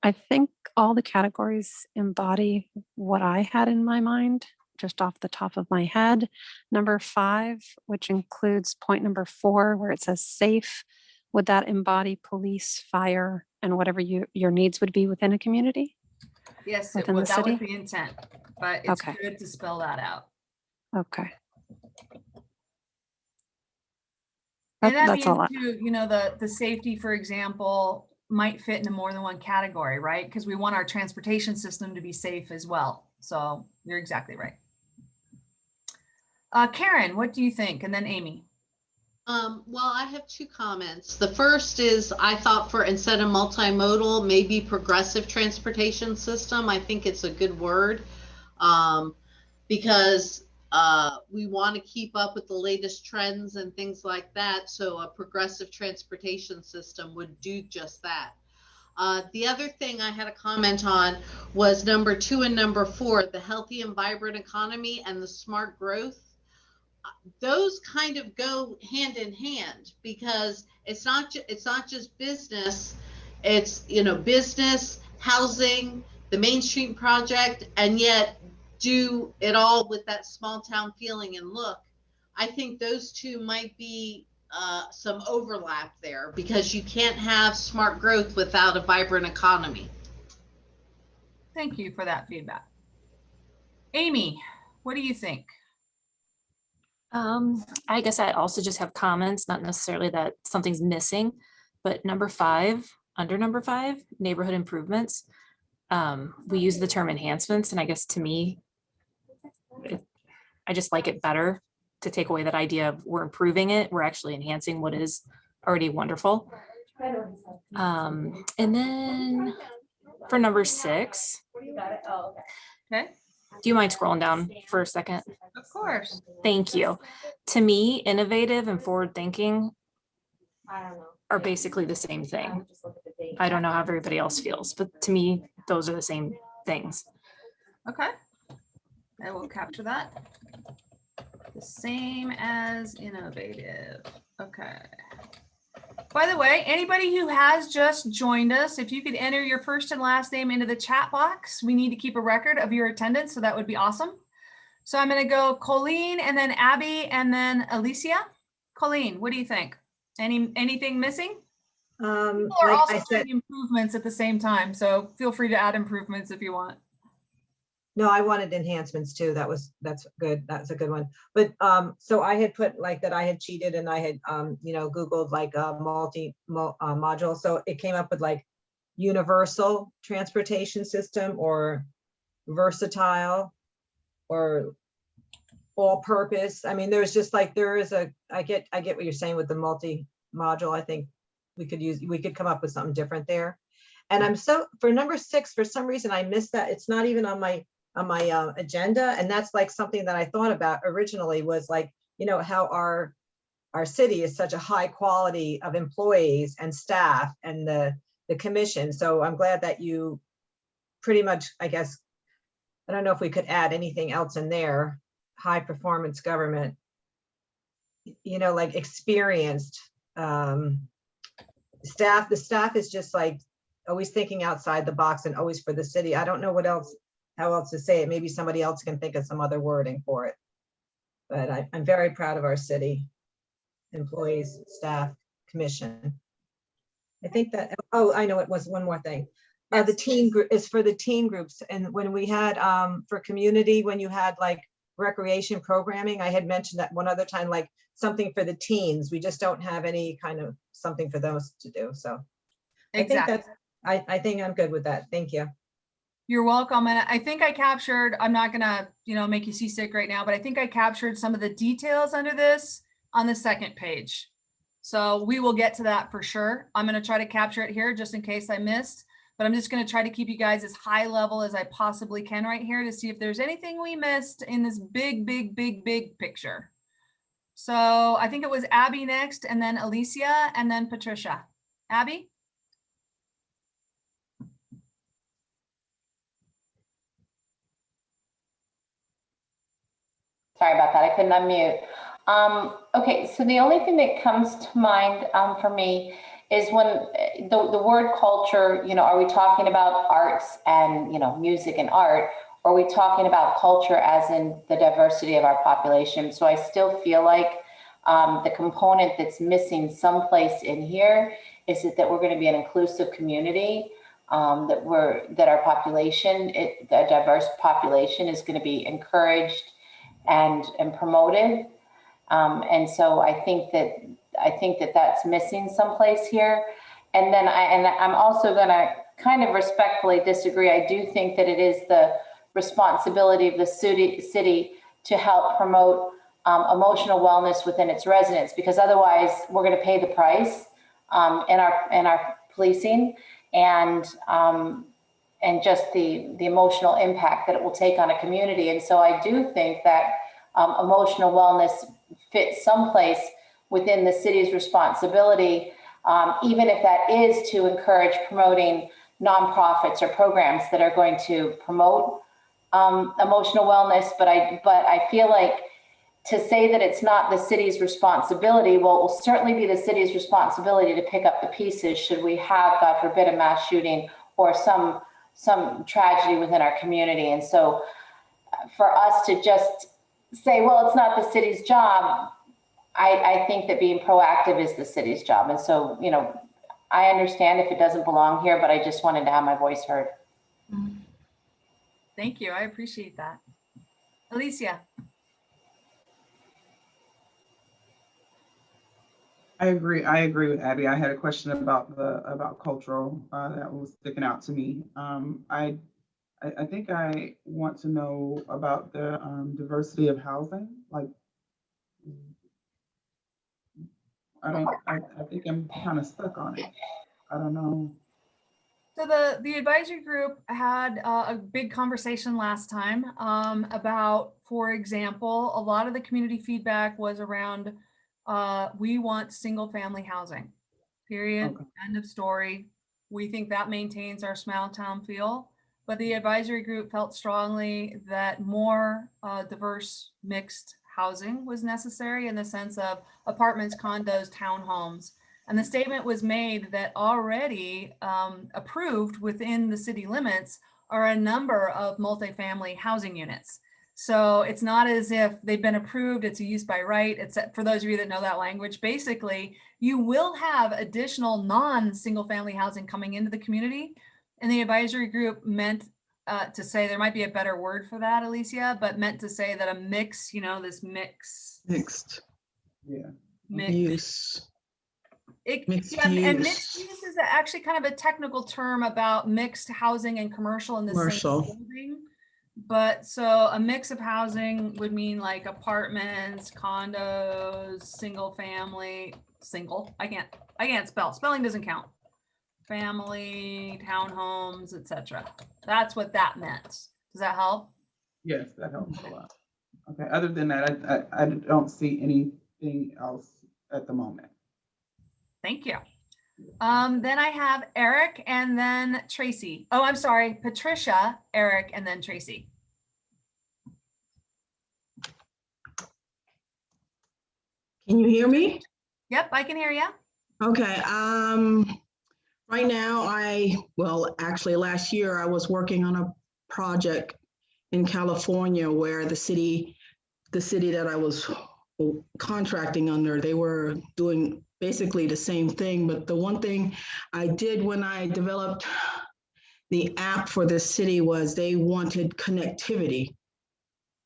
I think all the categories embody what I had in my mind, just off the top of my head. Number 5, which includes point number 4, where it says safe, would that embody police, fire, and whatever your needs would be within a community? Yes, Within the that was city? the intent, but it's Okay. good to spell that out. Okay. And that That's means all. too, you know, the safety, for example, might fit into more than one category, right? Because we want our transportation system to be safe as well. So you're exactly right. Karen, what do you think? And then Amy. Well, I have 2 comments. The first is I thought for instead of multimodal, maybe progressive transportation system. I think it's a good word because we want to keep up with the latest trends and things like that. So a progressive transportation system would do just that. The other thing I had a comment on was number 2 and number 4, the healthy and vibrant economy and the smart growth. Those kind of go hand in hand because it's not just business. It's, you know, business, housing, the Main Street project, and yet do it all with that small town feeling and look. I think those 2 might be some overlap there because you can't have smart growth without a vibrant economy. Thank you for that feedback. Amy, what do you think? I guess I also just have comments, not necessarily that something's missing, but number 5, under number 5, neighborhood improvements. We use the term enhancements, and I guess to me, I just like it better to take away that idea of we're improving it, we're actually enhancing what is already wonderful. And then for number 6, okay. Do you mind scrolling down for a second? Of course. Thank you. To me, innovative and forward thinking are basically the same thing. I don't know how everybody else feels, but to me, those are the same things. Okay. I will capture that. The same as innovative. Okay. By the way, anybody who has just joined us, if you could enter your first and last name into the chat box, we need to keep a record of your attendance, so that would be awesome. So I'm going to go Colleen and then Abby and then Alicia. Colleen, what do you think? Anything missing? People are Like also I said, doing improvements at the same time, so feel free to add improvements if you want. no, I wanted enhancements too. That's good. That's a good one. But so I had put like that I had cheated and I had you know, Googled like a module. So it came up with like universal transportation system or versatile or all purpose. I mean, there's just like I get what you're saying with the multi-module. I think we could come up with something different there. And I'm for number 6, for some reason I missed that. It's not even on my agenda, and that's like something that I thought about originally was like, you know, how our city is such a high quality of employees and staff and the commission. So I'm glad that you pretty much, I guess, I don't know if we could add anything else in there. High performance government, you know, like experienced staff. The staff is just like always thinking outside the box and always for the city. I don't know how else to say it. Maybe somebody else can think of some other wording for it. But I'm very proud of our city employees, staff, commission. I think that, oh, I know it was one more thing. The teen group is for the teen groups. And when we had for community, when you had like recreation programming, I had mentioned that one other time, like something for the teens. We just don't have any kind of something for those to do. So Exactly. I think I'm good with that. Thank you. You're welcome. And I think I captured, I'm not gonna, you know, make you seasick right now, but I think I captured some of the details under this on the second page. So we will get to that for sure. I'm gonna try to capture it here just in case I missed. but I'm just going to try to keep you guys as high level as I possibly can right here to see if there's anything we missed in this big picture. So I think it was Abby next, and then Alicia, and then Patricia. Abby? Sorry about that, I couldn't unmute. Okay, so the only thing that comes to mind for me is when the word culture, are we talking about arts and, music and art, or are we talking about culture as in the diversity of our population? So I still feel like the component that's missing someplace in here is that we're going to be an inclusive community, that our population, the diverse population is going to be encouraged and promoted. And so I think that that's missing someplace here. And then I'm also going to kind of respectfully disagree. I do think that it is the responsibility of the city to help promote emotional wellness within its residents, because otherwise we're going to pay the price in our policing and just the emotional impact that it will take on a community. And so I do think that emotional wellness fits someplace within the city's responsibility, even if that is to encourage promoting nonprofits or programs that are going to promote emotional wellness. But I feel like to say that it's not the city's responsibility, well, it will certainly be the city's responsibility to pick up the pieces should we have, God forbid, a mass shooting or some tragedy within our community. And so for us to just say, well, it's not the city's job, I think that being proactive is the city's job. And so, I understand if it doesn't belong here, but I just wanted to have my voice heard. Thank you. I appreciate that. Alicia? I agree with Abby. I had a question about cultural that was sticking out to me. I think I want to know about the diversity of housing. Like, I think I'm kind of stuck on it. I don't know. So the advisory group had a big conversation last time about, for example, a lot of the community feedback was around we want single family housing, period, Okay. end of story. We think that maintains our small town feel, but the advisory group felt strongly that more diverse mixed housing was necessary in the sense of apartments, condos, townhomes. And the statement was made that already approved within the city limits are a number of multifamily housing units. So it's not as if they've been approved, it's a use by right. It's, for those of you that know that language, basically, you will have additional non-single family housing coming into the community. And the advisory group meant to say, there might be a better word for that, Alicia, but meant to say that a mix, this mix. Mixed. Yeah. Mix. Use. Mixed And use. mixed use is actually kind of a technical term about mixed housing and commercial in the Commercial. same building. But so a mix of housing would mean like apartments, condos, single family, I can't spell. Spelling doesn't count. Family, townhomes, etc. That's what that meant. Does that help? Yes, that helps a lot. Okay. Other than that, I don't see anything else at the moment. Thank you. Then I have Eric and then Tracy. Oh, I'm sorry, Patricia, Eric, and then Tracy. Can you hear me? Yep, I can hear you. Okay, right now actually last year I was working on a project in California where the city that I was contracting under, they were doing basically the same thing. But the one thing I did when I developed the app for this city was they wanted connectivity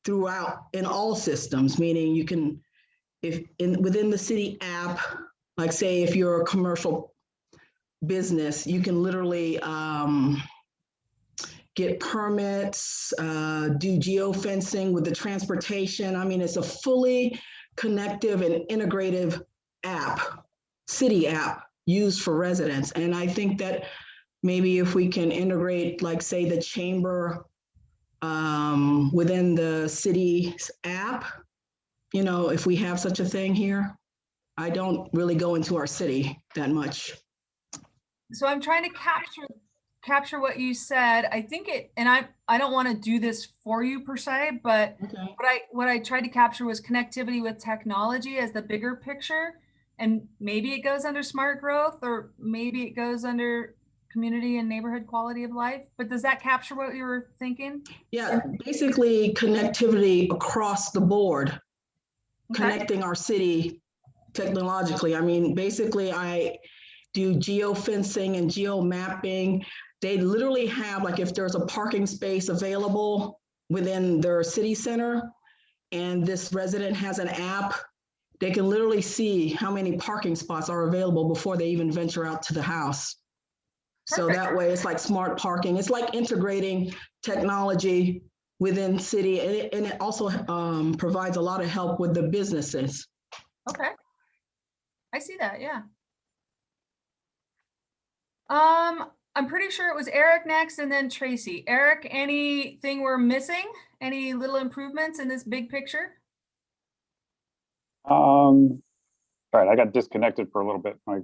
throughout in all systems, meaning you can, within the city app, like say if you're a commercial business, you can literally get permits, do geofencing with the transportation. I mean, it's a fully connective and integrative app, city app used for residents. And I think that maybe if we can integrate, like say the chamber within the city's app, you know, if we have such a thing here. I don't really go into our city that much. So I'm trying to capture what you said. I think it, and I don't want to do this for you per se, but Okay. what I tried to capture was connectivity with technology as the bigger picture. And maybe it goes under smart growth, or maybe it goes under community and neighborhood quality of life. But does that capture what you were thinking? Yeah, basically connectivity across the board, Okay. connecting our city technologically. I mean, basically I do geofencing and geo mapping. They literally have, like, if there's a parking space available within their city center and this resident has an app, they can literally see how many parking spots are available before they even venture out to the house. So Perfect. that way it's like smart parking. It's like integrating technology within city, and it also provides a lot of help with the businesses. Okay. I see that, yeah. I'm pretty sure it was Eric next and then Tracy. Eric, anything we're missing? Any little improvements in this big picture? All right, I got disconnected for a little bit. My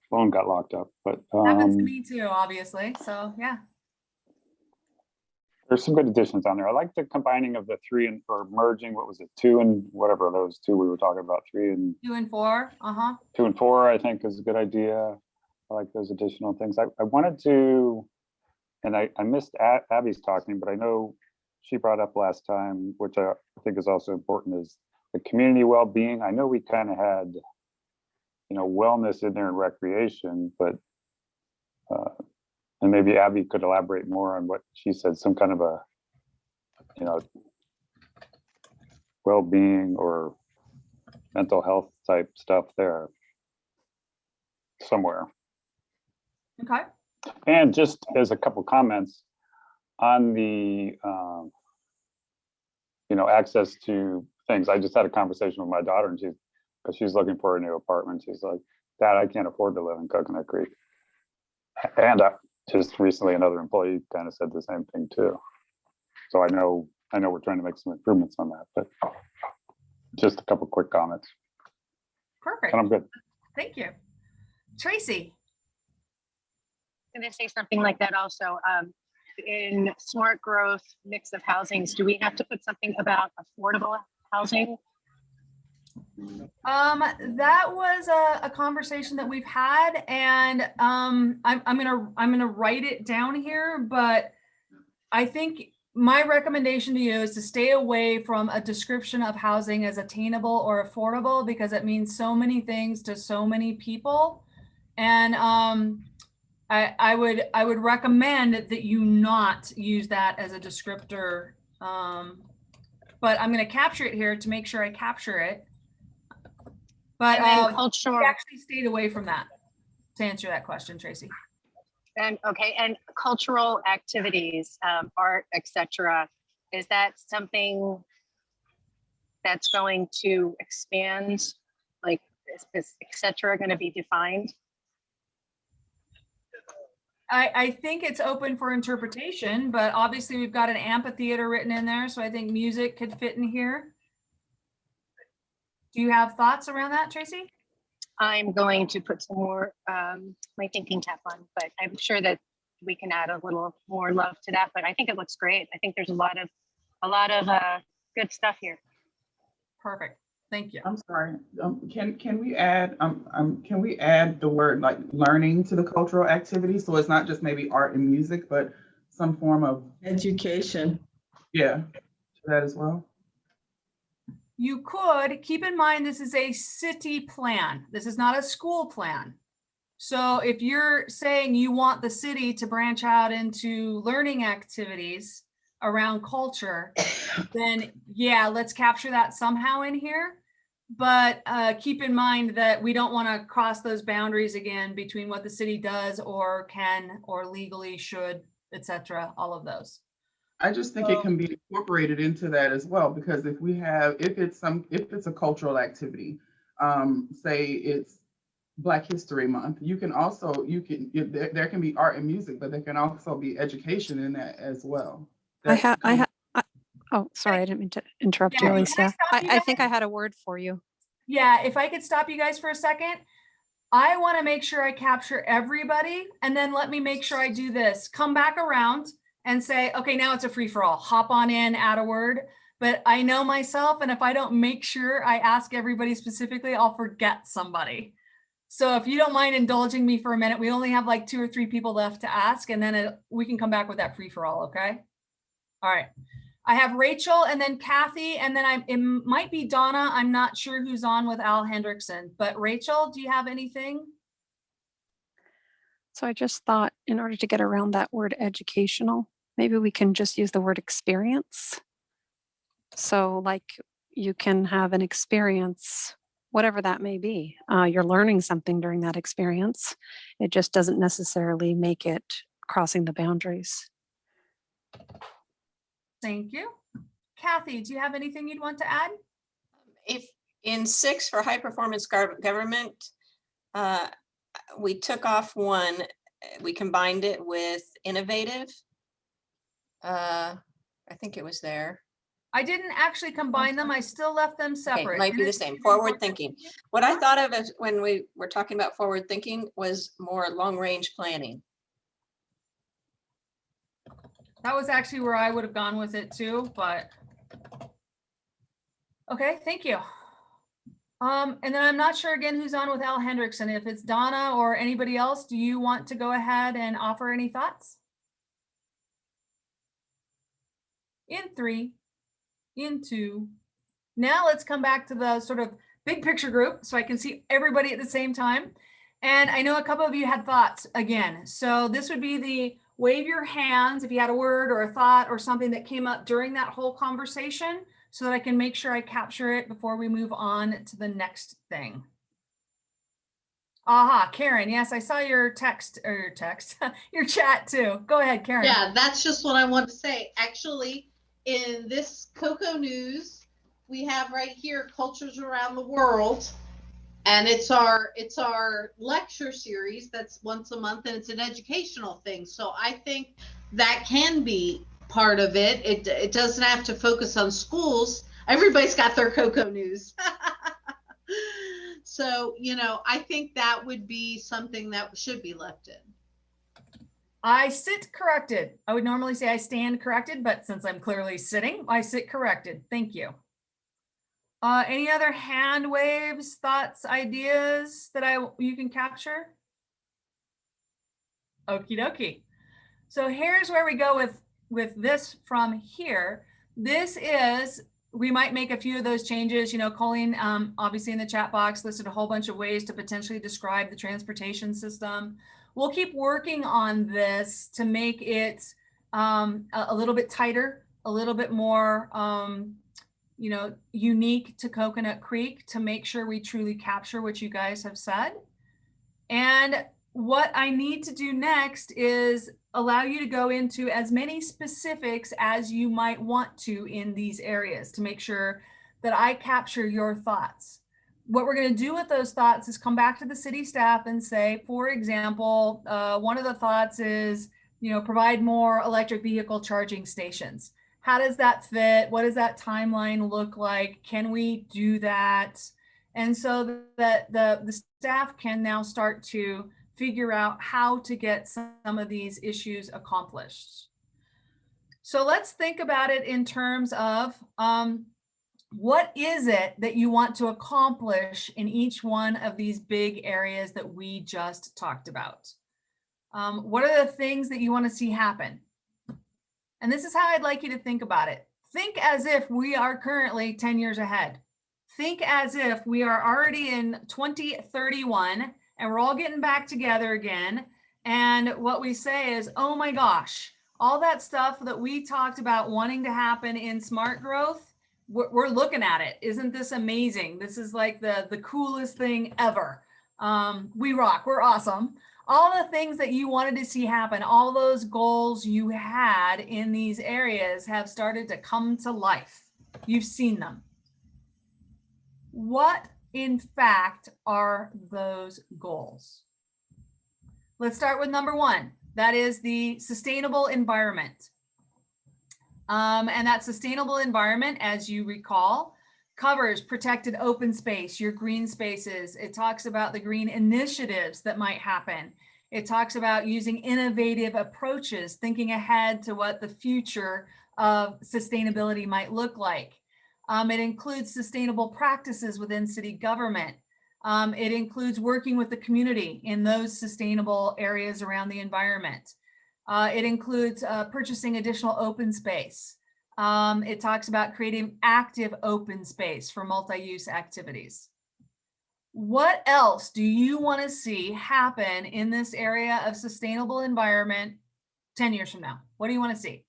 phone got locked up, but Happens to me too, obviously. So yeah. there's some good additions on there. I like the combining of the 3 and, or merging, what was it, 2 and whatever those 2 we were talking about, 3 and 2 and 4. 2 and 4, I think is a good idea. I like those additional things. I wanted to, and I missed Abby's talking, but I know she brought up last time, which I think is also important, is the community well-being. I know we kind of had, you know, wellness in there and recreation, but and maybe Abby could elaborate more on what she said, some kind of a, you know, well-being or mental health type stuff there somewhere. Okay. And just as a couple comments on the, you know, access to things. I just had a conversation with my daughter, and because she's looking for a new apartment. She's like, "Dad, I can't afford to live in Coconut Creek." And just recently, another employee kind of said the same thing too. So I know we're trying to make some improvements on that, but just a couple quick comments. Perfect. And I'm good. Thank you. Tracy. I'm going to say something like that also. In smart growth mix of housings, do we have to put something about affordable housing? That was a conversation that we've had, and I'm gonna write it down here, but I think my recommendation to you is to stay away from a description of housing as attainable or affordable, because it means so many things to so many people. And I would recommend that you not use that as a descriptor. But I'm going to capture it here to make sure I capture it. But cultural, we actually stayed away from that to answer that question, Tracy. And okay, and cultural activities, art, etc. Is that something that's going to expand? Like, is etc. going to be defined? I think it's open for interpretation, but obviously we've got an amphitheater written in there, so I think music could fit in here. Do you have thoughts around that, Tracy? I'm going to put some more my thinking cap on, but I'm sure that we can add a little more love to that. But I think it looks great. I think there's a lot of good stuff here. Perfect. Thank you. I'm sorry. Can we add the word like learning to the cultural activity, so it's not just maybe art and music, but some form of education? Yeah, to that as well. You could keep in mind this is a city plan. This is not a school plan. So if you're saying you want the city to branch out into learning activities around culture, then yeah, let's capture that somehow in here. But keep in mind that we don't want to cross those boundaries again between what the city does or can or legally should, etc. All of those. I just think it can be incorporated into that as well, because if it's a cultural activity, say it's Black History Month. You can also, there can be art and music, but there can also be education in that as well. Oh, sorry, I didn't mean to interrupt you, Yeah, can I Alicia. stop you I guys? think I had a word for you. Yeah, if I could stop you guys for a second. I want to make sure I capture everybody, and then let me make sure I do this. Come back around and say, okay, now it's a free for all. Hop on in, add a word. But I know myself, and if I don't make sure I ask everybody specifically, I'll forget somebody. So if you don't mind indulging me for a minute, we only have like 2 or 3 people left to ask, and then we can come back with that free for all, okay? All right. I have Rachel and then Kathy, and then it might be Donna. I'm not sure who's on with Al Hendrickson, but Rachel, do you have anything? So I just thought in order to get around that word educational, maybe we can just use the word experience. So like you can have an experience, whatever that may be. You're learning something during that experience. It just doesn't necessarily make it crossing the boundaries. Thank you. Kathy, do you have anything you'd want to add? If in 6 for high performance government, we took off one, we combined it with innovative. I think it was there. I didn't actually combine them. I still left them separate. Okay, might be the same. Forward thinking. What I thought of as when we were talking about forward thinking was more long range planning. That was actually where I would have gone with it too, but okay, thank you. And then I'm not sure again who's on with Al Hendrickson. If it's Donna or anybody else, do you want to go ahead and offer any thoughts? In 3, in 2. Now let's come back to the sort of big picture group so I can see everybody at the same time. And I know a couple of you had thoughts again. So this would be the wave your hands if you had a word or a thought or something that came up during that whole conversation so that I can make sure I capture it before we move on to the next thing. Aha, Karen, yes, I saw your text or your text, your chat too. Go ahead, Karen. Yeah, that's just what I want to say. Actually, in this Cocoa News, we have right here Cultures Around the World. And it's our lecture series that's once a month, and it's an educational thing. So I think that can be part of it. It doesn't have to focus on schools. Everybody's got their Cocoa News. So, you know, I think that would be something that should be left in. I sit corrected. I would normally say I stand corrected, but since I'm clearly sitting, I sit corrected. Thank you. Any other hand waves, thoughts, ideas that you can capture? Okie dokie. So here's where we go with this from here. This is, we might make a few of those changes. You know, Colleen, obviously in the chat box, listed a whole bunch of ways to potentially describe the transportation system. We'll keep working on this to make it a little bit tighter, a little bit more you know, unique to Coconut Creek to make sure we truly capture what you guys have said. And what I need to do next is allow you to go into as many specifics as you might want to in these areas to make sure that I capture your thoughts. What we're going to do with those thoughts is come back to the city staff and say, for example, one of the thoughts is, you know, provide more electric vehicle charging stations. How does that fit? What does that timeline look like? Can we do that? And so that the staff can now start to figure out how to get some of these issues accomplished. So let's think about it in terms of what is it that you want to accomplish in each one of these big areas that we just talked about? What are the things that you want to see happen? And this is how I'd like you to think about it. Think as if we are currently 10 years ahead. Think as if we are already in 2031 and we're all getting back together again. And what we say is, oh my gosh, all that stuff that we talked about wanting to happen in smart growth, we're looking at it. Isn't this amazing? This is like the coolest thing ever. We rock, we're awesome. All the things that you wanted to see happen, all those goals you had in these areas have started to come to life. You've seen them. What in fact, are those goals? Let's start with number one. That is the sustainable environment. And that sustainable environment, as you recall, covers protected open space, your green spaces. It talks about the green initiatives that might happen. It talks about using innovative approaches, thinking ahead to what the future of sustainability might look like. It includes sustainable practices within city government. It includes working with the community in those sustainable areas around the environment. It includes purchasing additional open space. It talks about creating active open space for multi-use activities. What else do you want to see happen in this area of sustainable environment 10 years from now? What do you want to see?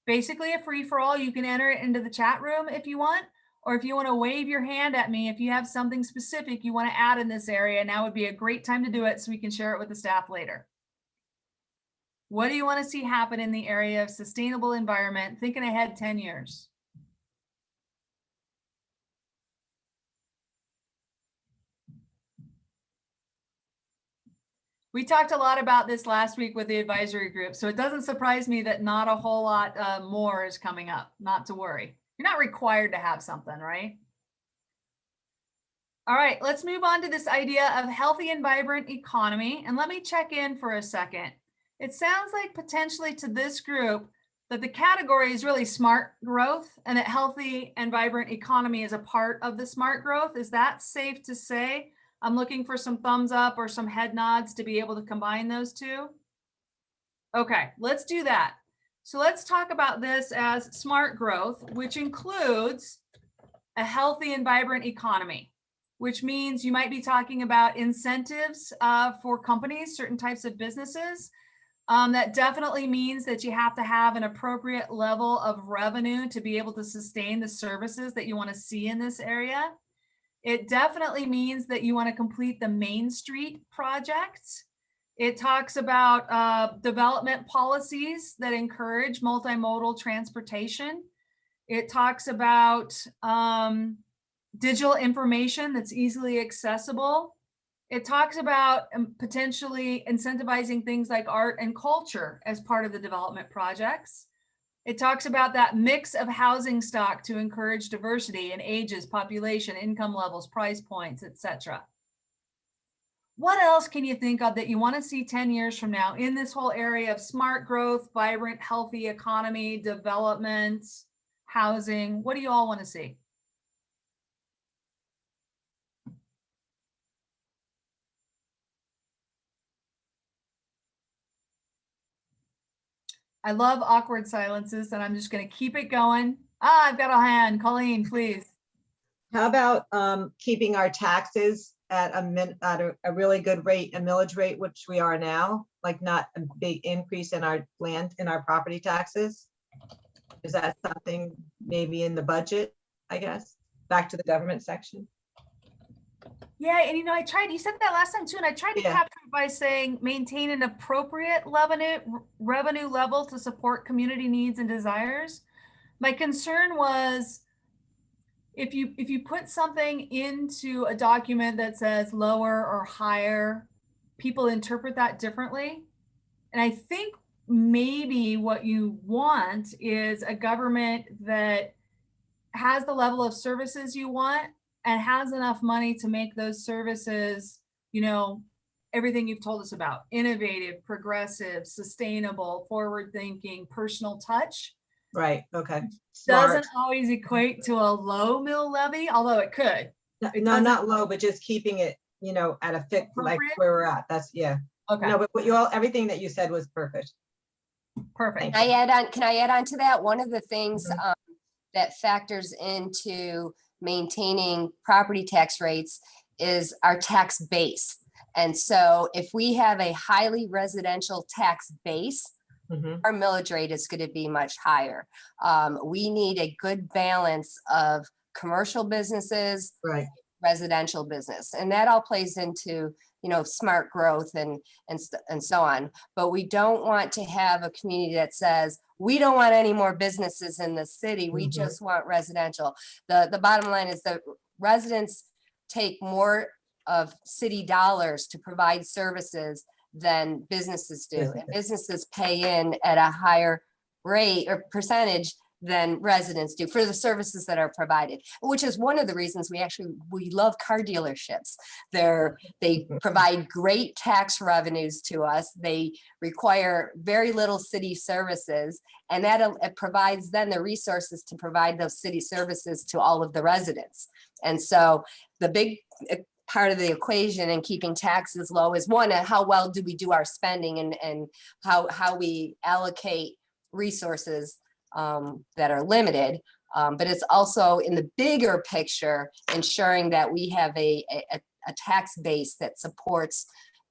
Basically a free-for-all. You can enter it into the chat room if you want, or if you want to wave your hand at me, if you have something specific you want to add in this area, now would be a great time to do it so we can share it with the staff later. What do you want to see happen in the area of sustainable environment, thinking ahead 10 years? We talked a lot about this last week with the advisory group, so it doesn't surprise me that not a whole lot more is coming up. Not to worry. You're not required to have something, right? All right, let's move on to this idea of healthy and vibrant economy. And let me check in for a second. It sounds like potentially to this group that the category is really smart growth and that healthy and vibrant economy is a part of the smart growth. Is that safe to say? I'm looking for some thumbs up or some head nods to be able to combine those two. Okay, let's do that. So let's talk about this as smart growth, which includes a healthy and vibrant economy, which means you might be talking about incentives for companies, certain types of businesses. That definitely means that you have to have an appropriate level of revenue to be able to sustain the services that you want to see in this area. It definitely means that you want to complete the Main Street projects. It talks about development policies that encourage multimodal transportation. It talks about digital information that's easily accessible. It talks about potentially incentivizing things like art and culture as part of the development projects. It talks about that mix of housing stock to encourage diversity in ages, population, income levels, price points, etc. What else can you think of that you want to see 10 years from now in this whole area of smart growth, vibrant, healthy economy, development, housing? What do you all want to see? I love awkward silences, and I'm just going to keep it going. I've got a hand. Colleen, please. How about keeping our taxes at a really good rate, a millage rate, which we are now, like not a big increase in our land, in our property taxes? Is that something maybe in the budget, I guess? Back to the government section. Yeah, and I tried, you said that last time too, and I tried to capture it by saying maintain an appropriate revenue level to support community needs and desires. My concern was if you put something into a document that says lower or higher, people interpret that differently. And I think maybe what you want is a government that has the level of services you want and has enough money to make those services, everything you've told us about: innovative, progressive, sustainable, forward thinking, personal touch. Right. Okay. Smart. Doesn't always equate to a low mill levy, although it could. No, not low, but just keeping it, at a fit, like where we're at. That's Okay. No, but everything that you said was perfect. Perfect. Can I add on to that? One of the things that factors into maintaining property tax rates is our tax base. And so if we have a highly residential tax base, our millage rate is going to be much higher. We need a good balance of commercial businesses, residential business, and that all plays into smart growth and so on. But we don't want to have a community that says we don't want any more businesses in the city. We just want residential. The bottom line is that residents take more of city dollars to provide services than businesses do. And businesses pay in at a higher rate or percentage than residents do for the services that are provided, which is one of the reasons we love car dealerships. They provide great tax revenues to us. They require very little city services, and that it provides then the resources to provide those city services to all of the residents. And so the big part of the equation in keeping taxes low is one, how well do we do our spending and how we allocate resources that are limited, but it's also in the bigger picture, ensuring that we have a tax base that supports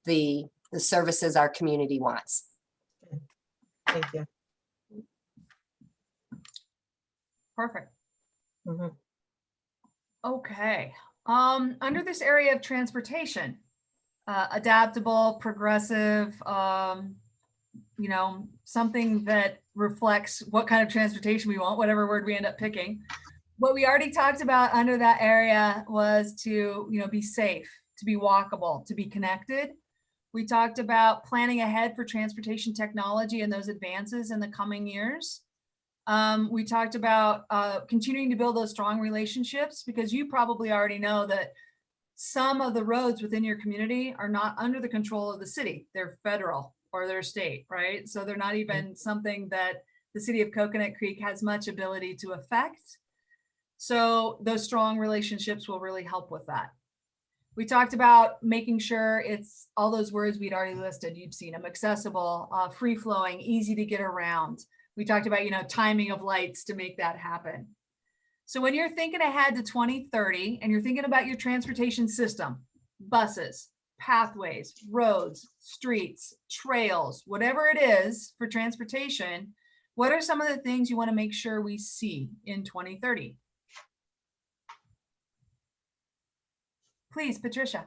the services our community wants. Thank you. Perfect. Mhm. Okay. Under this area of transportation, adaptable, progressive, you know, something that reflects what kind of transportation we want, whatever word we end up picking. What we already talked about under that area was to, you know, be safe, to be walkable, to be connected. We talked about planning ahead for transportation technology and those advances in the coming years. We talked about continuing to build those strong relationships, because you probably already know that some of the roads within your community are not under the control of the city. They're federal or they're state, right? So they're not even something that the city of Coconut Creek has much ability to affect. So those strong relationships will really help with that. We talked about making sure it's all those words we'd already listed. You've seen them: accessible, free flowing, easy to get around. We talked about, you know, timing of lights to make that happen. So when you're thinking ahead to 2030 and you're thinking about your transportation system, buses, pathways, roads, streets, trails, whatever it is for transportation, what are some of the things you want to make sure we see in 2030? Please, Patricia.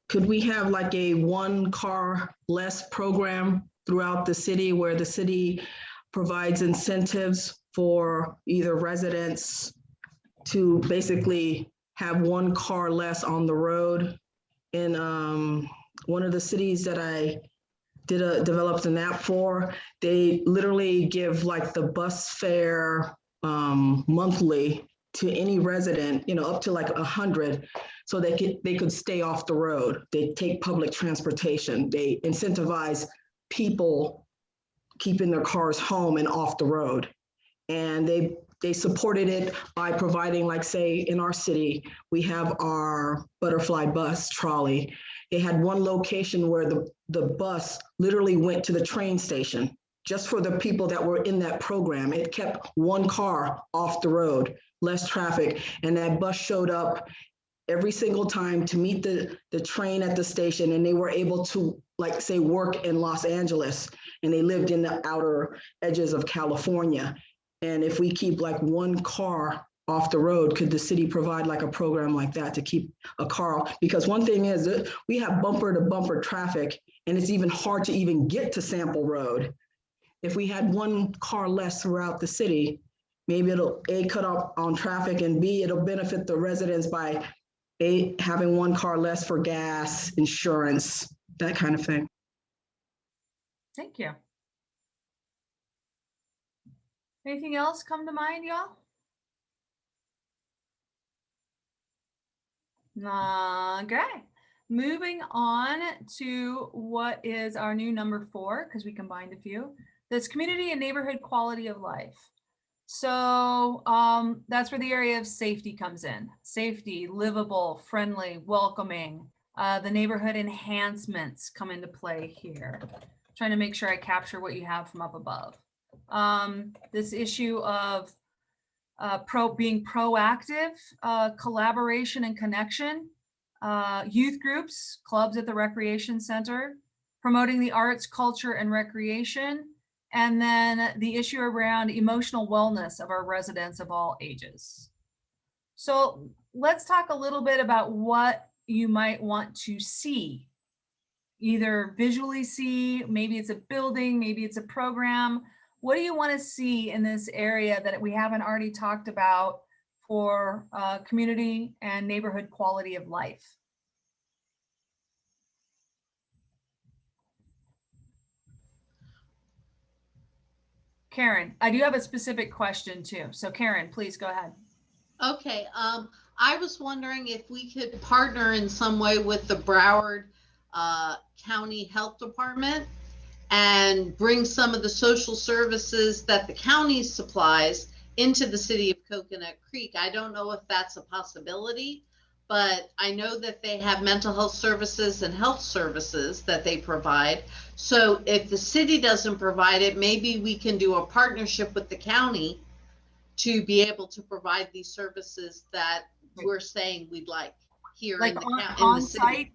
Could we have like a one car less program throughout the city, where the city provides incentives for either residents to basically have one car less on the road? In one of the cities that I developed an app for, they literally give like the bus fare monthly to any resident, you know, up to like 100, so they could stay off the road. They take public transportation. They incentivize people keeping their cars home and off the road. And they supported it by providing, like, say in our city, we have our butterfly bus trolley. It had one location where the bus literally went to the train station just for the people that were in that program. It kept one car off the road, less traffic, and that bus showed up every single time to meet the train at the station, and they were able to, like, say, work in Los Angeles, and they lived in the outer edges of California. And if we keep like one car off the road, could the city provide like a program like that to keep a car? Because one thing is that we have bumper to bumper traffic, and it's even hard to even get to Sample Road. If we had one car less throughout the city, maybe it'll A, cut off on traffic, and B, it'll benefit the residents by A, having one car less for gas, insurance, that kind of thing. Thank you. Anything else come to mind, y'all? Okay. Moving on to what is our new number 4, because we combined a few. That's community and neighborhood quality of life. So that's where the area of safety comes in. Safety, livable, friendly, welcoming. The neighborhood enhancements come into play here. Trying to make sure I capture what you have from up above. This issue of being proactive, collaboration and connection, youth groups, clubs at the recreation center, promoting the arts, culture, and recreation, and then the issue around emotional wellness of our residents of all ages. So let's talk a little bit about what you might want to see either visually see? Maybe it's a building, maybe it's a program. What do you want to see in this area that we haven't already talked about for community and neighborhood quality of life? Karen, I do have a specific question too. So Karen, please go ahead. Okay, I was wondering if we could partner in some way with the Broward County Health Department and bring some of the social services that the county supplies into the city of Coconut Creek. I don't know if that's a possibility, but I know that they have mental health services and health services that they provide. So if the city doesn't provide it, maybe we can do a partnership with the county to be able to provide these services that we're saying we'd like here Like in the on city. site?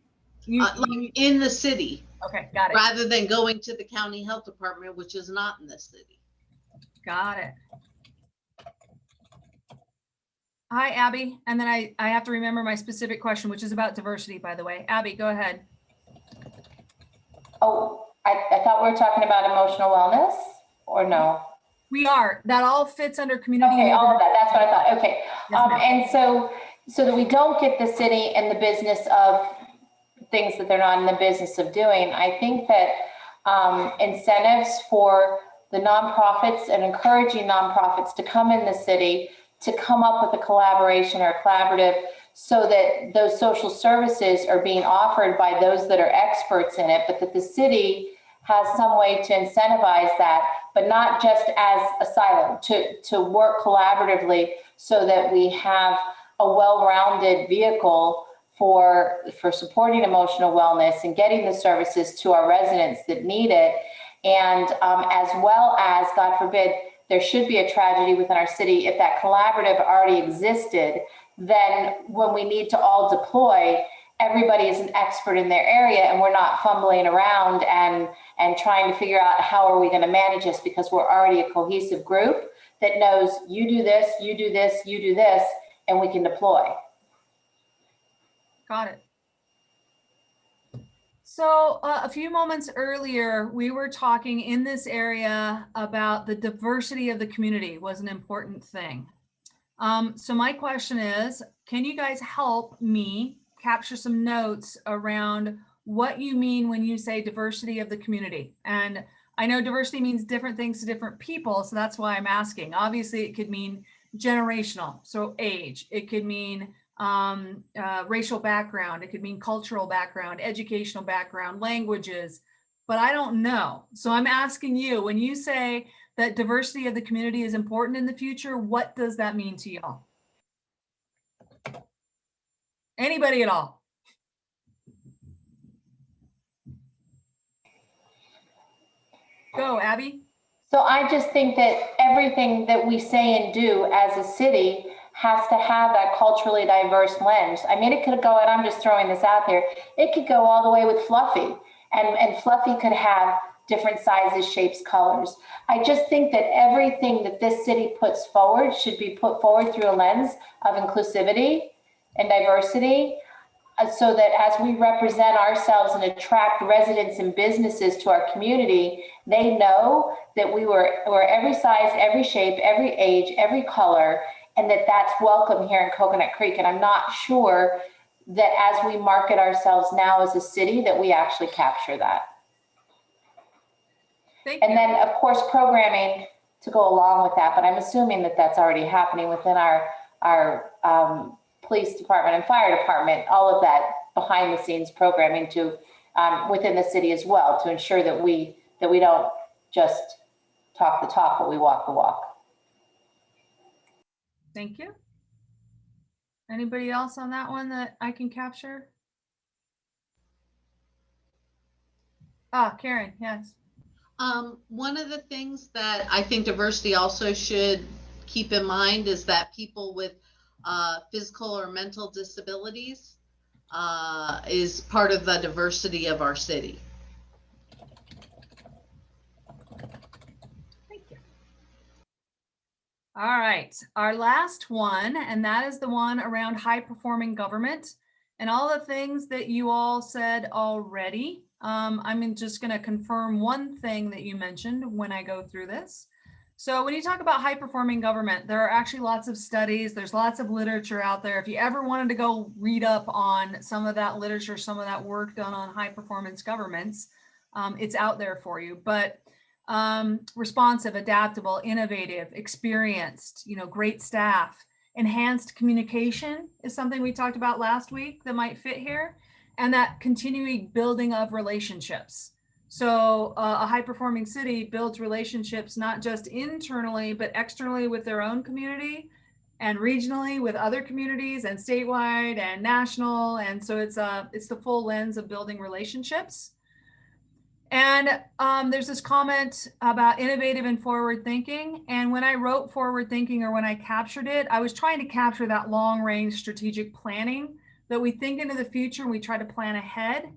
Like in the city, Okay, got it. rather than going to the county health department, which is not in the city. Got it. Hi, Abby. And then I have to remember my specific question, which is about diversity, by the way. Abby, go ahead. Oh, I thought we were talking about emotional wellness, or no? We are. That all fits under community. Okay, all of that. That's what I thought. Okay. Yes, ma'am. And so that we don't get the city in the business of things that they're not in the business of doing, I think that incentives for the nonprofits and encouraging nonprofits to come in the city to come up with a collaboration or a collaborative so that those social services are being offered by those that are experts in it, but that the city has some way to incentivize that, but not just as a silo, to work collaboratively so that we have a well-rounded vehicle for supporting emotional wellness and getting the services to our residents that need it. And as well as, God forbid, there should be a tragedy within our city. If that collaborative already existed, then when we need to all deploy, everybody is an expert in their area and we're not fumbling around and trying to figure out how are we going to manage this, because we're already a cohesive group that knows you do this, you do this, you do this, and we can deploy. Got it. So a few moments earlier, we were talking in this area about the diversity of the community was an important thing. So my question is, can you guys help me capture some notes around what you mean when you say diversity of the community? And I know diversity means different things to different people, so that's why I'm asking. Obviously, it could mean generational, so age. It could mean racial background. It could mean cultural background, educational background, languages, but I don't know. So I'm asking you, when you say that diversity of the community is important in the future, what does that mean to y'all? Anybody at all? Go, Abby. So I just think that everything that we say and do as a city has to have that culturally diverse lens. I mean, it could go, and I'm just throwing this out there, it could go all the way with Fluffy, and Fluffy could have different sizes, shapes, colors. I just think that everything that this city puts forward should be put forward through a lens of inclusivity and diversity, so that as we represent ourselves and attract residents and businesses to our community, they know that we're every size, every shape, every age, every color, and that that's welcome here in Coconut Creek. And I'm not sure that as we market ourselves now as a city that we actually capture that. And then, of course, programming to go along with that, but I'm assuming that that's already happening within our police department and fire department, all of that behind the scenes programming to within the city as well, to ensure that we don't just talk the talk, but we walk the walk. Thank you. Anybody else on that one that I can capture? Karen, yes. One of the things that I think diversity also should keep in mind is that people with physical or mental disabilities is part of the diversity of our city. Thank you. All right, our last one, and that is the one around high performing government and all the things that you all said already. I'm just going to confirm one thing that you mentioned when I go through this. So when you talk about high performing government, there are actually lots of studies. There's lots of literature out there. If you ever wanted to go read up on some of that literature, some of that work done on high performance governments, it's out there for you. But responsive, adaptable, innovative, experienced, great staff, enhanced communication is something we talked about last week that might fit here, and that continuing building of relationships. So a high performing city builds relationships not just internally, but externally with their own community and regionally with other communities and statewide and national. And so it's the full lens of building relationships. And there's this comment about innovative and forward thinking. And when I wrote forward thinking, or when I captured it, I was trying to capture that long range strategic planning, that we think into the future and we try to plan ahead.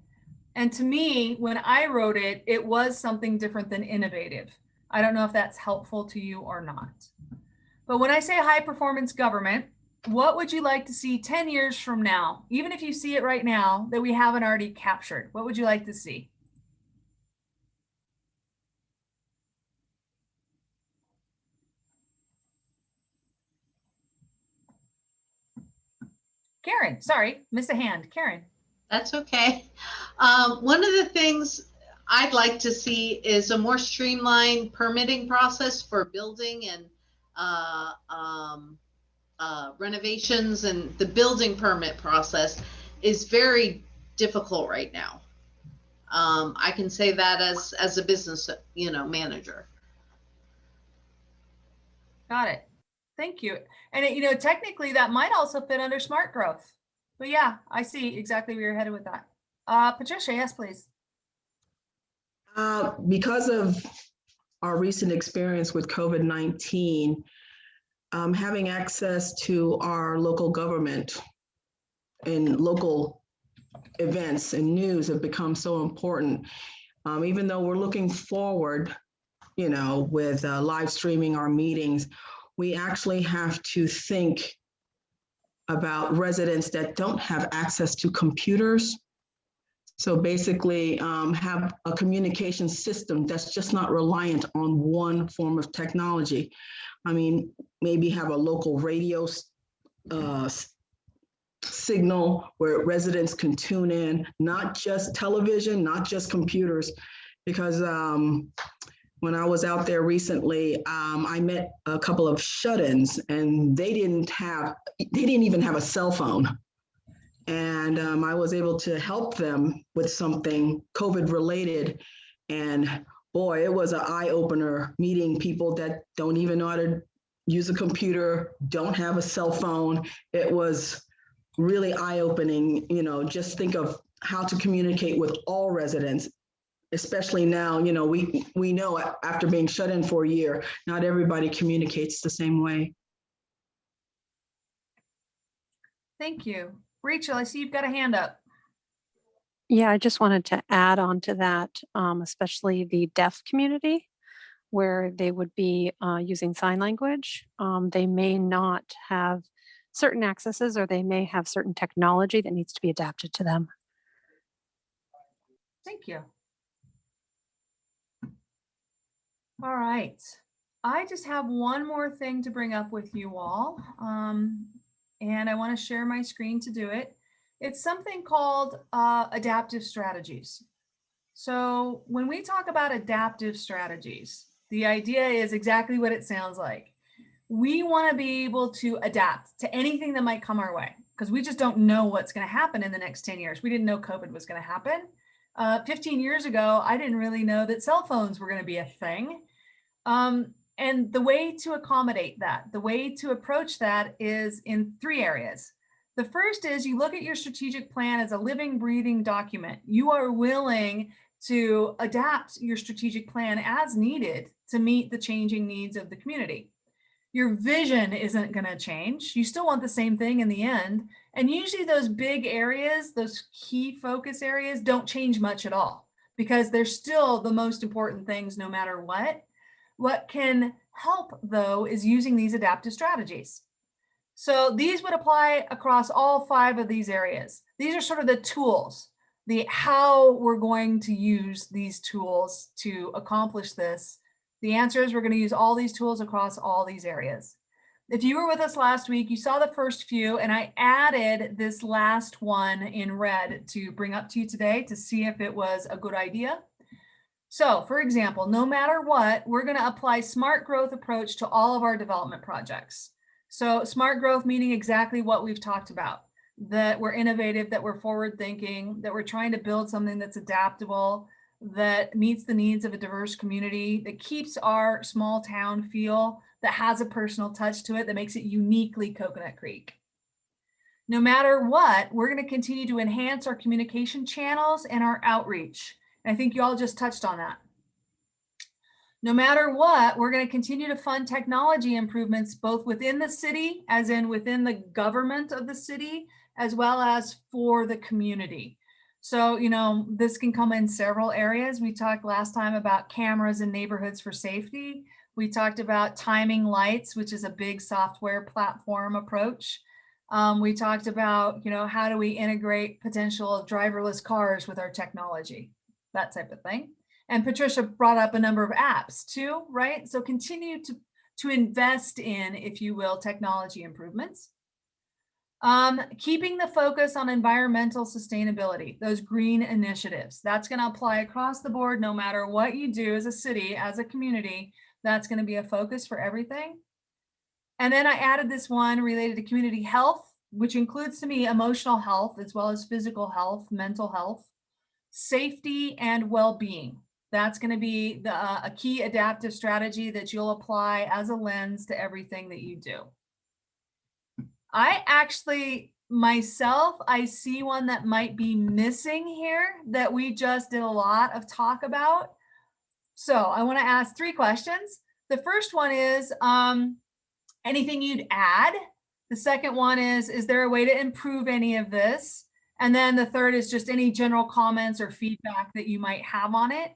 And to me, when I wrote it, it was something different than innovative. I don't know if that's helpful to you or not. But when I say high performance government, what would you like to see 10 years from now, even if you see it right now, that we haven't already captured? What would you like to see? Karen, sorry, missed a hand. Karen. That's okay. One of the things I'd like to see is a more streamlined permitting process for building and renovations, and the building permit process is very difficult right now. I can say that as a business, manager. Got it. Thank you. And technically that might also fit under smart growth. But yeah, I see exactly where you're headed with that. Patricia, yes, please. Because of our recent experience with COVID-19, having access to our local government and local events and news have become so important. Even though we're looking forward, with live streaming our meetings, we actually have to think about residents that don't have access to computers. So basically have a communication system that's just not reliant on one form of technology. I mean, maybe have a local radio signal where residents can tune in, not just television, not just computers, because when I was out there recently, I met a couple of shut-ins, and they didn't even have a cell phone. And I was able to help them with something COVID related. And boy, it was an eye opener meeting people that don't even know how to use a computer, don't have a cell phone. It was really eye opening, just think of how to communicate with all residents, especially now, we know after being shut in for a year, not everybody communicates the same way. Thank you. Rachel, I see you've got a hand up. Yeah, I just wanted to add on to that, especially the deaf community, where they would be using sign language. They may not have certain accesses, or they may have certain technology that needs to be adapted to them. Thank you. All right. I just have one more thing to bring up with you all. And I want to share my screen to do it. It's something called adaptive strategies. So when we talk about adaptive strategies, the idea is exactly what it sounds like. We want to be able to adapt to anything that might come our way, because we just don't know what's going to happen in the next 10 years. We didn't know COVID was going to happen. 15 years ago, I didn't really know that cell phones were going to be a thing. And the way to accommodate that, the way to approach that is in 3 areas. The first is you look at your strategic plan as a living, breathing document. You are willing to adapt your strategic plan as needed to meet the changing needs of the community. Your vision isn't going to change. You still want the same thing in the end. And usually those big areas, those key focus areas, don't change much at all, because they're still the most important things no matter what. What can help, though, is using these adaptive strategies. So these would apply across all 5 of these areas. These are sort of the tools. how we're going to use these tools to accomplish this, the answer is we're going to use all these tools across all these areas. If you were with us last week, you saw the first few, and I added this last one in red to bring up to you today to see if it was a good idea. So, for example, no matter what, we're going to apply smart growth approach to all of our development projects. So smart growth meaning exactly what we've talked about, that we're innovative, that we're forward thinking, that we're trying to build something that's adaptable, that meets the needs of a diverse community, that keeps our small town feel, that has a personal touch to it, that makes it uniquely Coconut Creek. No matter what, we're going to continue to enhance our communication channels and our outreach. And I think you all just touched on that. No matter what, we're going to continue to fund technology improvements both within the city, as in within the government of the city, as well as for the community. So, you know, this can come in several areas. We talked last time about cameras in neighborhoods for safety. We talked about timing lights, which is a big software platform approach. We talked about, you know, how do we integrate potential driverless cars with our technology, that type of thing. And Patricia brought up a number of apps too, right? So continue to invest in, if you will, technology improvements. Keeping the focus on environmental sustainability, those green initiatives, that's going to apply across the board, no matter what you do as a city, as a community, that's going to be a focus for everything. And then I added this one related to community health, which includes to me emotional health, as well as physical health, mental health, safety, and well-being. That's going to be a key adaptive strategy that you'll apply as a lens to everything that you do. I actually, myself, I see one that might be missing here that we just did a lot of talk about. So I want to ask 3 questions. The first one is anything you'd add? The second one is there a way to improve any of this? And then the third is just any general comments or feedback that you might have on it.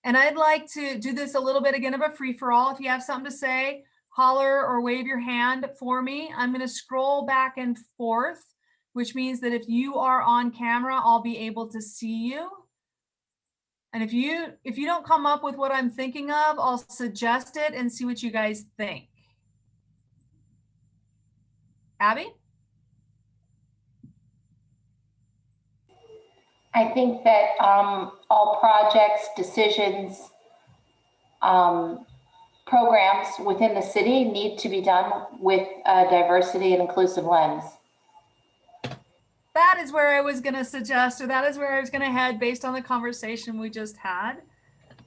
And I'd like to do this a little bit again of a free-for-all. If you have something to say, holler or wave your hand for me. I'm going to scroll back and forth, which means that if you are on camera, I'll be able to see you. And if you don't come up with what I'm thinking of, I'll suggest it and see what you guys think. Abby? I think that all projects, decisions, programs within the city need to be done with a diversity and inclusive lens. That is where I was going to suggest, or that is where I was going to head based on the conversation we just had.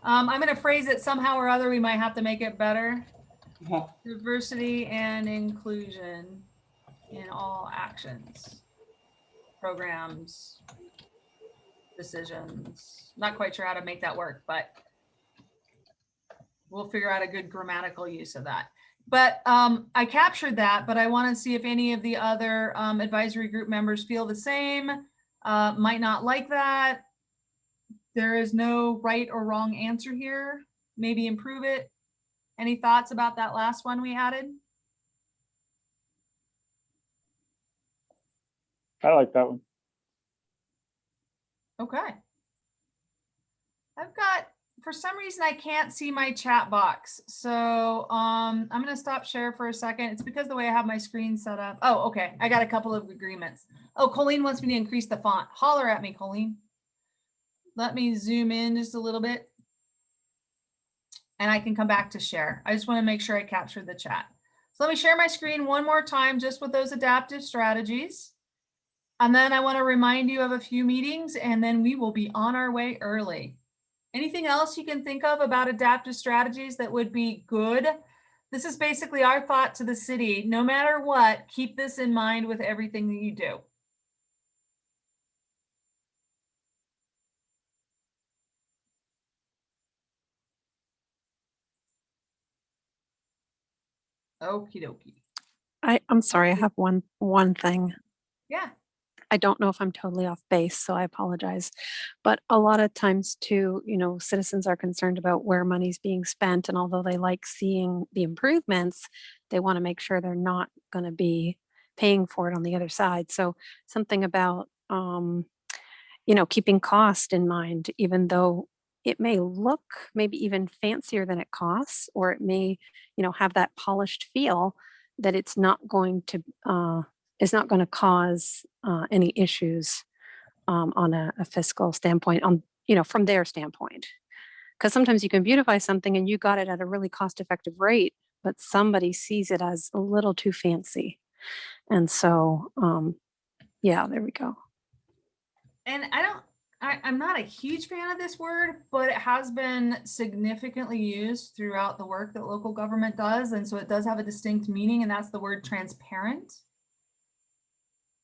I'm going to phrase it somehow or other. We might have to make it better. Diversity and inclusion in all actions, programs, decisions. Not quite sure how to make that work, but we'll figure out a good grammatical use of that. But I captured that, but I want to see if any of the other advisory group members feel the same, might not like that. There is no right or wrong answer here. Maybe improve it. Any thoughts about that last one we added? I like that one. Okay. I've got, for some reason, I can't see my chat box. So I'm going to stop share for a second. It's because the way I have my screen set up. Oh, okay. I got a couple of agreements. Oh, Colleen wants me to increase the font. Holler at me, Colleen. Let me zoom in just a little bit. And I can come back to share. I just want to make sure I captured the chat. So let me share my screen one more time just with those adaptive strategies. And then I want to remind you of a few meetings, and then we will be on our way early. Anything else you can think of about adaptive strategies that would be good? This is basically our thought to the city. No matter what, keep this in mind with everything that you do. Okie dokie. I'm sorry, I have one thing. Yeah. I don't know if I'm totally off base, so I apologize. But a lot of times too, you know, citizens are concerned about where money's being spent. And although they like seeing the improvements, they want to make sure they're not going to be paying for it on the other side. So something about, keeping cost in mind, even though it may look maybe even fancier than it costs, or it may, have that polished feel, that it's not going to cause any issues on a fiscal standpoint, from their standpoint. Because sometimes you can beautify something and you got it at a really cost-effective rate, but somebody sees it as a little too fancy. And so, yeah, there we go. And I'm not a huge fan of this word, but it has been significantly used throughout the work that local government does. And so it does have a distinct meaning, and that's the word transparent,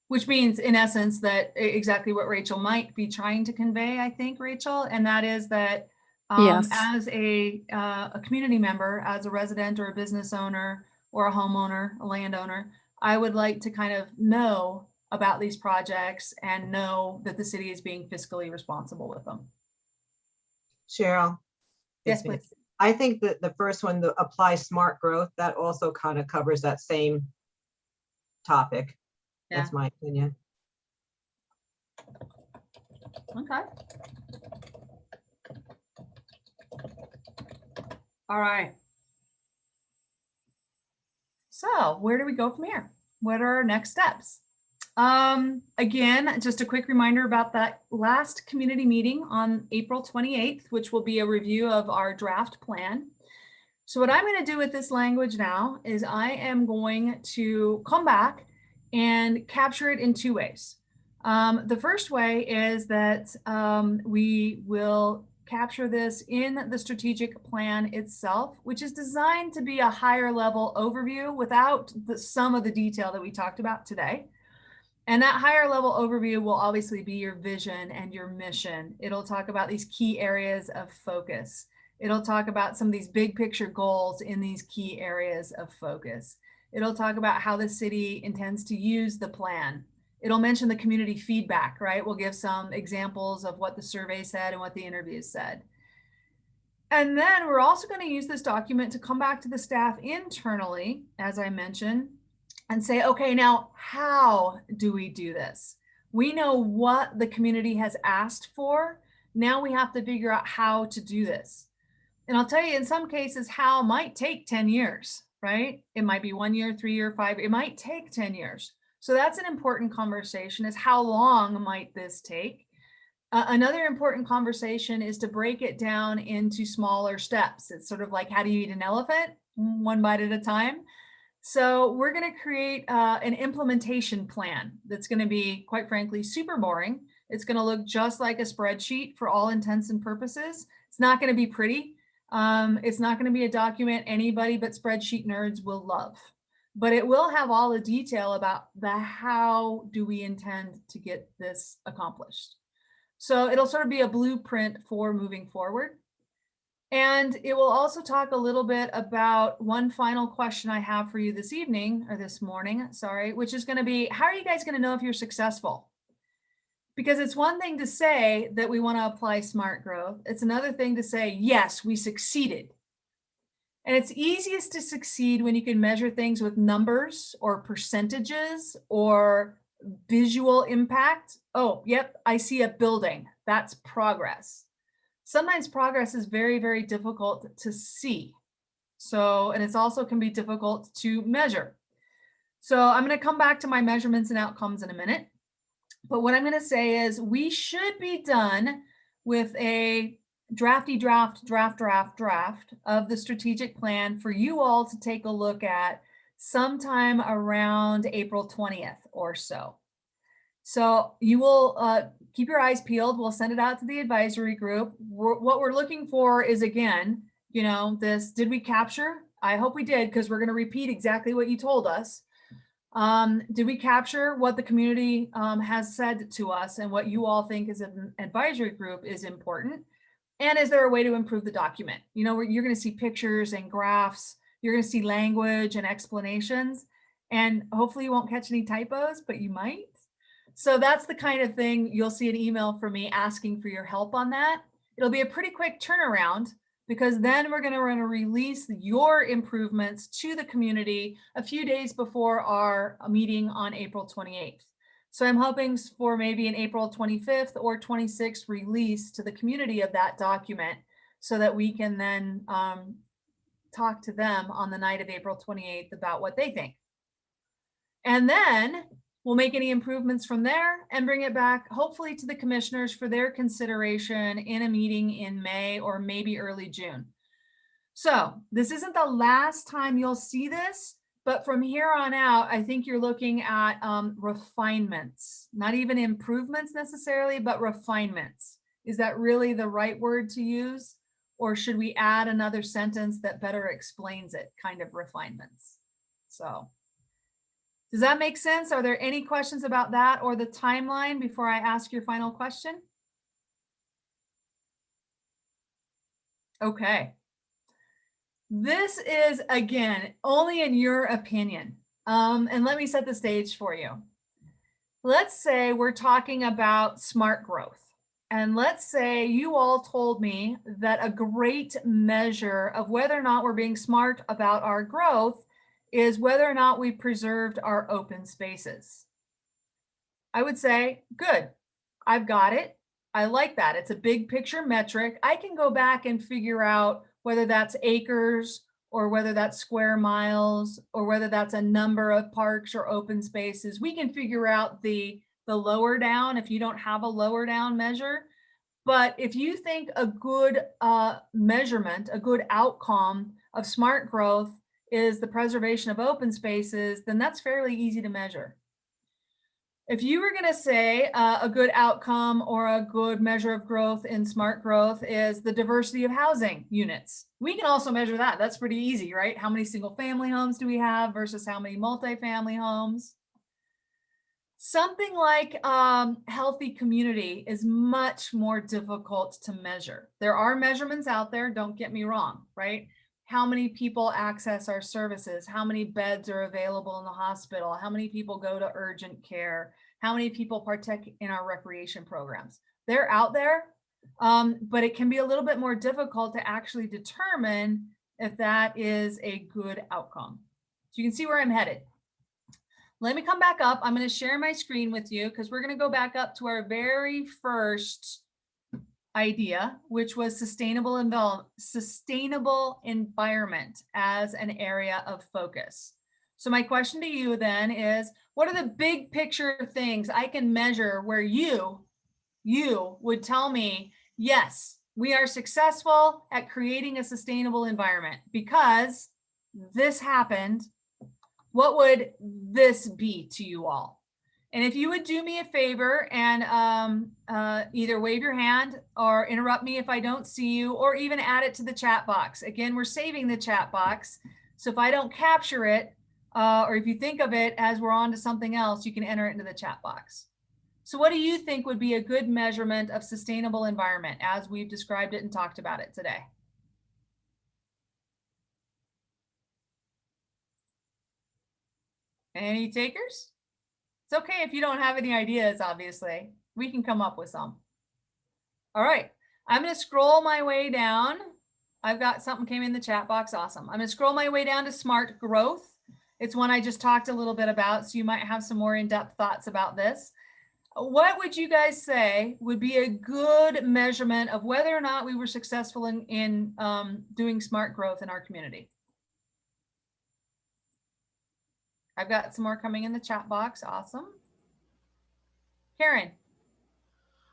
which means in essence that exactly what Rachel might be trying to convey, I think, Rachel, and that is that Yes. as a community member, as a resident or a business owner or a homeowner, a landowner, I would like to kind of know about these projects and know that the city is being fiscally responsible with them. Cheryl? Yes, it's me. please. I think that the first one, the apply smart growth, that also kind of covers that same topic. Yeah. That's my opinion. Okay. All right. So where do we go from here? What are our next steps? Again, just a quick reminder about that last community meeting on April 28th, which will be a review of our draft plan. So what I'm going to do with this language now is I am going to come back and capture it in two ways. The first way is that we will capture this in the strategic plan itself, which is designed to be a higher level overview without some of the detail that we talked about today. And that higher level overview will obviously be your vision and your mission. It'll talk about these key areas of focus. It'll talk about some of these big picture goals in these key areas of focus. It'll talk about how the city intends to use the plan. It'll mention the community feedback, right? We'll give some examples of what the survey said and what the interviews said. And then we're also going to use this document to come back to the staff internally, as I mentioned, and say, okay, now how do we do this? We know what the community has asked for. Now we have to figure out how to do this. And I'll tell you, in some cases, how might take 10 years, right? It might be 1 year, 3 year, 5 years. It might take 10 years. So that's an important conversation, is how long might this take? Another important conversation is to break it down into smaller steps. It's sort of like, how do you eat an elephant? One bite at a time. So we're going to create an implementation plan that's going to be, quite frankly, super boring. It's going to look just like a spreadsheet for all intents and purposes. It's not going to be pretty. It's not going to be a document anybody but spreadsheet nerds will love. But it will have all the detail about the how do we intend to get this accomplished. So it'll sort of be a blueprint for moving forward. And it will also talk a little bit about one final question I have for you this evening, or this morning, sorry, which is going to be, how are you guys going to know if you're successful? Because it's one thing to say that we want to apply smart growth. It's another thing to say, yes, we succeeded. And it's easiest to succeed when you can measure things with numbers or percentages or visual impact. Oh, yep, I see a building. That's progress. Sometimes progress is very, very difficult to see. So, and it's also can be difficult to measure. So I'm going to come back to my measurements and outcomes in a minute. But what I'm going to say is we should be done with a draft of the strategic plan for you all to take a look at sometime around April 20th or so. So you will keep your eyes peeled. We'll send it out to the advisory group. What we're looking for is, again, this, did we capture? I hope we did, because we're going to repeat exactly what you told us. Did we capture what the community has said to us and what you all think as an advisory group is important? And is there a way to improve the document? You're going to see pictures and graphs. You're going to see language and explanations. And hopefully you won't catch any typos, but you might. So that's the kind of thing you'll see an email from me asking for your help on that. It'll be a pretty quick turnaround, because then we're going to release your improvements to the community a few days before our meeting on April 28th. So I'm hoping for maybe an April 25th or 26th release to the community of that document so that we can then talk to them on the night of April 28th about what they think. And then we'll make any improvements from there and bring it back, hopefully, to the commissioners for their consideration in a meeting in May or maybe early June. So this isn't the last time you'll see this, but from here on out, I think you're looking at refinements, not even improvements necessarily, but refinements. Is that really the right word to use? Or should we add another sentence that better explains it, kind of refinements? So does that make sense? Are there any questions about that or the timeline before I ask your final question? Okay. This is, again, only in your opinion. And let me set the stage for you. Let's say we're talking about smart growth. And let's say you all told me that a great measure of whether or not we're being smart about our growth is whether or not we preserved our open spaces. I would say, good, I've got it. I like that. It's a big picture metric. I can go back and figure out whether that's acres or whether that's square miles or whether that's a number of parks or open spaces. We can figure out the lower down if you don't have a lower down measure. But if you think a good measurement, a good outcome of smart growth is the preservation of open spaces, then that's fairly easy to measure. If you were going to say a good outcome or a good measure of growth in smart growth is the diversity of housing units, we can also measure that. That's pretty easy, right? How many single family homes do we have versus how many multifamily homes? Something like healthy community is much more difficult to measure. There are measurements out there, don't get me wrong, right? How many people access our services? How many beds are available in the hospital? How many people go to urgent care? How many people partake in our recreation programs? They're out there, but it can be a little bit more difficult to actually determine if that is a good outcome. So you can see where I'm headed. Let me come back up. I'm going to share my screen with you because we're going to go back up to our very first idea, which was sustainable environment as an area of focus. So my question to you then is, what are the big picture things I can measure where you would tell me, yes, we are successful at creating a sustainable environment because this happened. What would this be to you all? And if you would do me a favor and either wave your hand or interrupt me if I don't see you, or even add it to the chat box. Again, we're saving the chat box. So if I don't capture it, or if you think of it as we're on to something else, you can enter it into the chat box. So what do you think would be a good measurement of sustainable environment as we've described it and talked about it today? Any takers? It's okay if you don't have any ideas, obviously. We can come up with some. All right, I'm going to scroll my way down. I've got something came in the chat box. Awesome. I'm going to scroll my way down to smart growth. It's one I just talked a little bit about, so you might have some more in-depth thoughts about this. What would you guys say would be a good measurement of whether or not we were successful in doing smart growth in our community? I've got some more coming in the chat box. Awesome. Karen.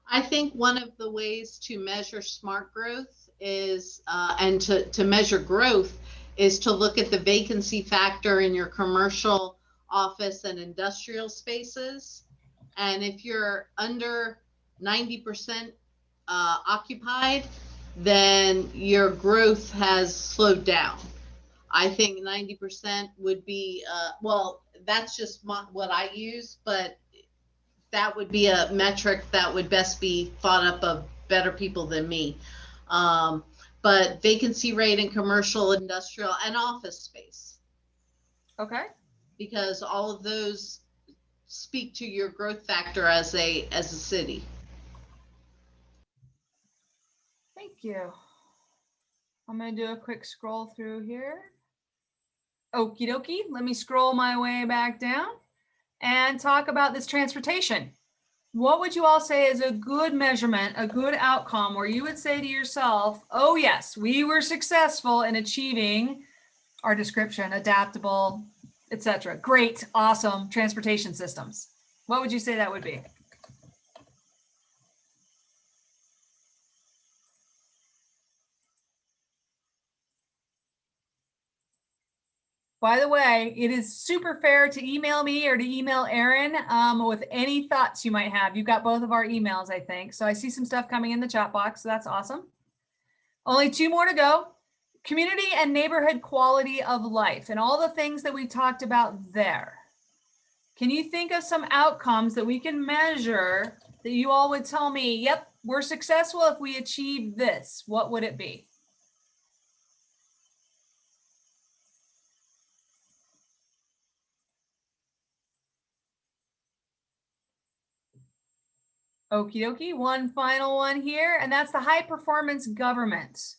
I think one of the ways to measure smart growth is, and to measure growth is to look at the vacancy factor in your commercial, office, and industrial spaces. And if you're under 90% occupied, then your growth has slowed down. I think 90% would be, well, that's just what I use, but that would be a metric that would best be thought up of better people than me. But vacancy rate in commercial, industrial, and office space. Okay. Because all of those speak to your growth factor as a city. Thank you. I'm going to do a quick scroll through here. Okie dokie. Let me scroll my way back down. and talk about this transportation. What would you all say is a good measurement, a good outcome where you would say to yourself, oh yes, we were successful in achieving our description, adaptable, etc. Great, awesome transportation systems. What would you say that would be? By the way, it is super fair to email me or to email Erin with any thoughts you might have. You've got both of our emails, I think. So I see some stuff coming in the chat box. So that's awesome. Only 2 more to go. Community and neighborhood quality of life and all the things that we talked about there. Can you think of some outcomes that we can measure that you all would tell me, yep, we're successful if we achieve this? What would it be? Okie dokie, one final one here, and that's the high performance government.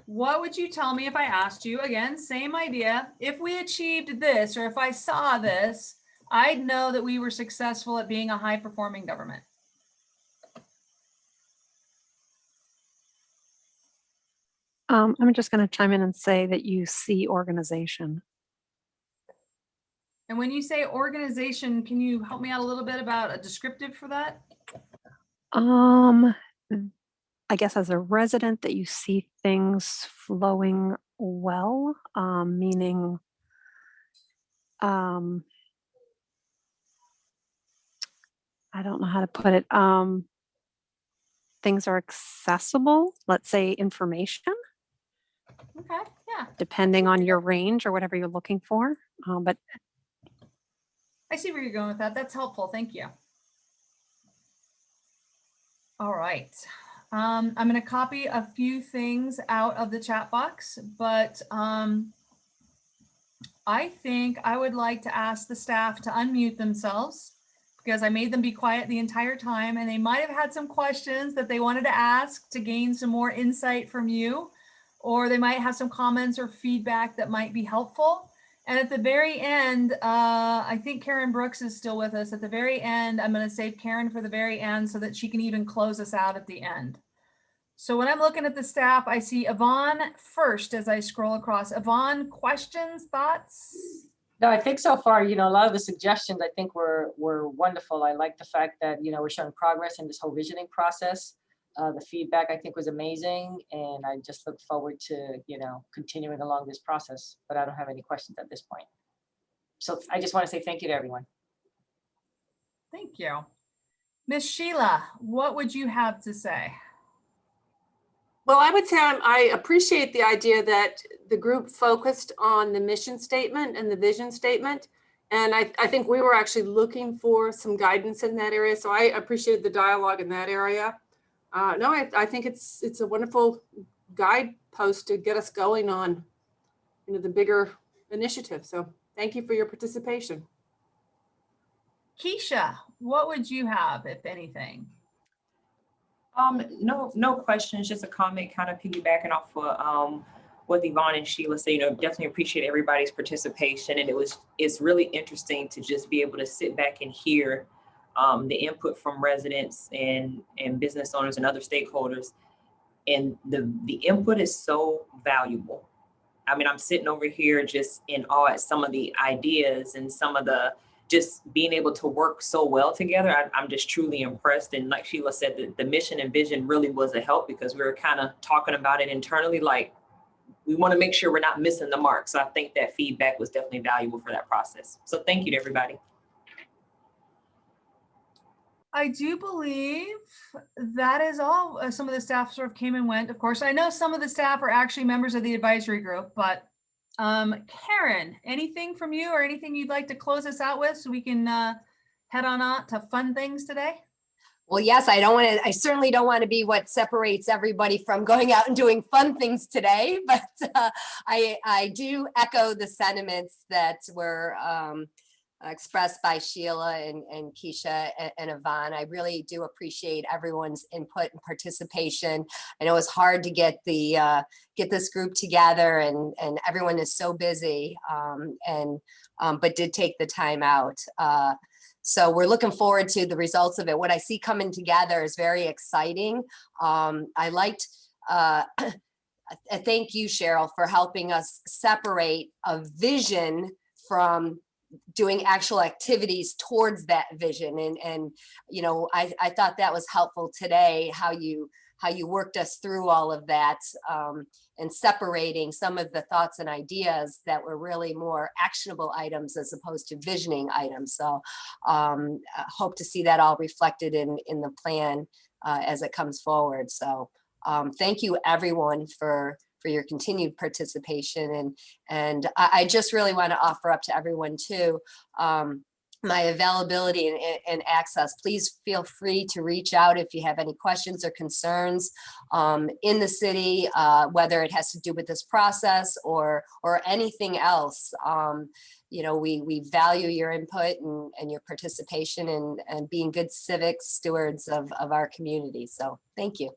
What would you tell me if I asked you, again, same idea, if we achieved this, or if I saw this, I'd know that we were successful at being a high performing government? I'm just going to chime in and say that you see organization. And when you say organization, can you help me out a little bit about a descriptive for that? I guess as a resident that you see things flowing well, meaning I don't know how to put it. Things are accessible, let's say information. Okay, yeah. Depending on your range or whatever you're looking for. But I see where you're going with that. That's helpful. Thank you. All right. I'm going to copy a few things out of the chat box, but I think I would like to ask the staff to unmute themselves because I made them be quiet the entire time and they might have had some questions that they wanted to ask to gain some more insight from you, or they might have some comments or feedback that might be helpful. And at the very end, I think Karen Brooks is still with us. At the very end, I'm going to save Karen for the very end so that she can even close us out at the end. So when I'm looking at the staff, I see Yvonne first as I scroll across. Yvonne, questions, thoughts? No, I think so far, a lot of the suggestions I think were wonderful. I like the fact that, we're showing progress in this whole visioning process. The feedback I think was amazing, and I just look forward to, continuing along this process, but I don't have any questions at this point. So I just want to say thank you to everyone. Thank you. Miss Sheila, what would you have to say? Well, I would say I appreciate the idea that the group focused on the mission statement and the vision statement. And I think we were actually looking for some guidance in that area. So I appreciated the dialogue in that area. No, I think it's a wonderful guidepost to get us going on, the bigger initiative. So thank you for your participation. Keisha, what would you have, if anything? No questions, just a comment kind of piggybacking off of what Yvonne and Sheila say. Definitely appreciate everybody's participation, and it's really interesting to just be able to sit back and hear the input from residents and business owners and other stakeholders, and the input is so valuable. I mean, I'm sitting over here just in awe at some of the ideas and some of the just being able to work so well together. I'm just truly impressed. And like Sheila said, the mission and vision really was a help because we were kind of talking about it internally, like we want to make sure we're not missing the mark. So I think that feedback was definitely valuable for that process. So thank you to everybody. I do believe that is all. Some of the staff sort of came and went. Of course, I know some of the staff are actually members of the advisory group, but Karen, anything from you or anything you'd like to close us out with so we can head on out to fun things today? Well, yes, I certainly don't want to be what separates everybody from going out and doing fun things today, but I do echo the sentiments that were expressed by Sheila and Keisha and Yvonne. I really do appreciate everyone's input and participation. I know it's hard to get this group together, and everyone is so busy, but did take the time out. So we're looking forward to the results of it. What I see coming together is very exciting. I liked, thank you, Cheryl, for helping us separate a vision from doing actual activities towards that vision. And you know, I thought that was helpful today, how you worked us through all of that, and separating some of the thoughts and ideas that were really more actionable items as opposed to visioning items. So I hope to see that all reflected in the plan as it comes forward. So thank you everyone for your continued participation. And I just really want to offer up to everyone too, my availability and access. Please feel free to reach out if you have any questions or concerns in the city, whether it has to do with this process or anything else. You know, we value your input and your participation and being good civic stewards of our community. So thank you.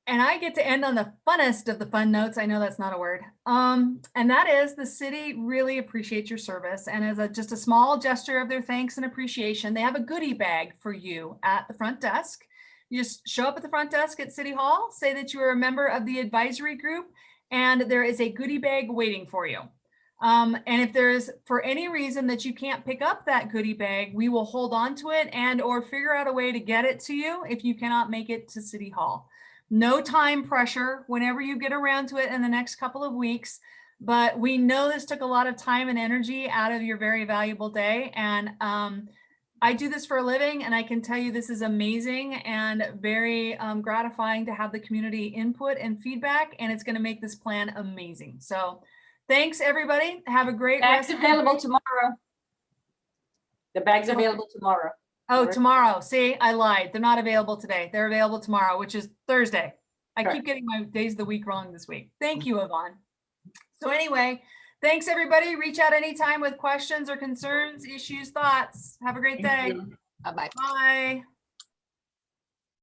And I get to end on the funnest of the fun notes. I know that's not a word. And that is, the city really appreciates your service. And as just a small gesture of their thanks and appreciation, they have a goodie bag for you at the front desk. You just show up at the front desk at City Hall, say that you are a member of the advisory group, and there is a goodie bag waiting for you. And if there's for any reason that you can't pick up that goodie bag, we will hold on to it or figure out a way to get it to you if you cannot make it to City Hall. No time pressure whenever you get around to it in the next couple of weeks, but we know this took a lot of time and energy out of your very valuable day. And I do this for a living, and I can tell you this is amazing and very gratifying to have the community input and feedback, and it's going to make this plan amazing. So thanks everybody. Have a great Bags rest. available tomorrow. The bag's available tomorrow. Oh, tomorrow. See, I lied. They're not available today. They're available tomorrow, which is Thursday. I keep getting my days of the week wrong this week. Thank you, Yvonne. So anyway, thanks everybody. Reach out anytime with questions or concerns, issues, thoughts. Have a great day. Bye-bye. Bye.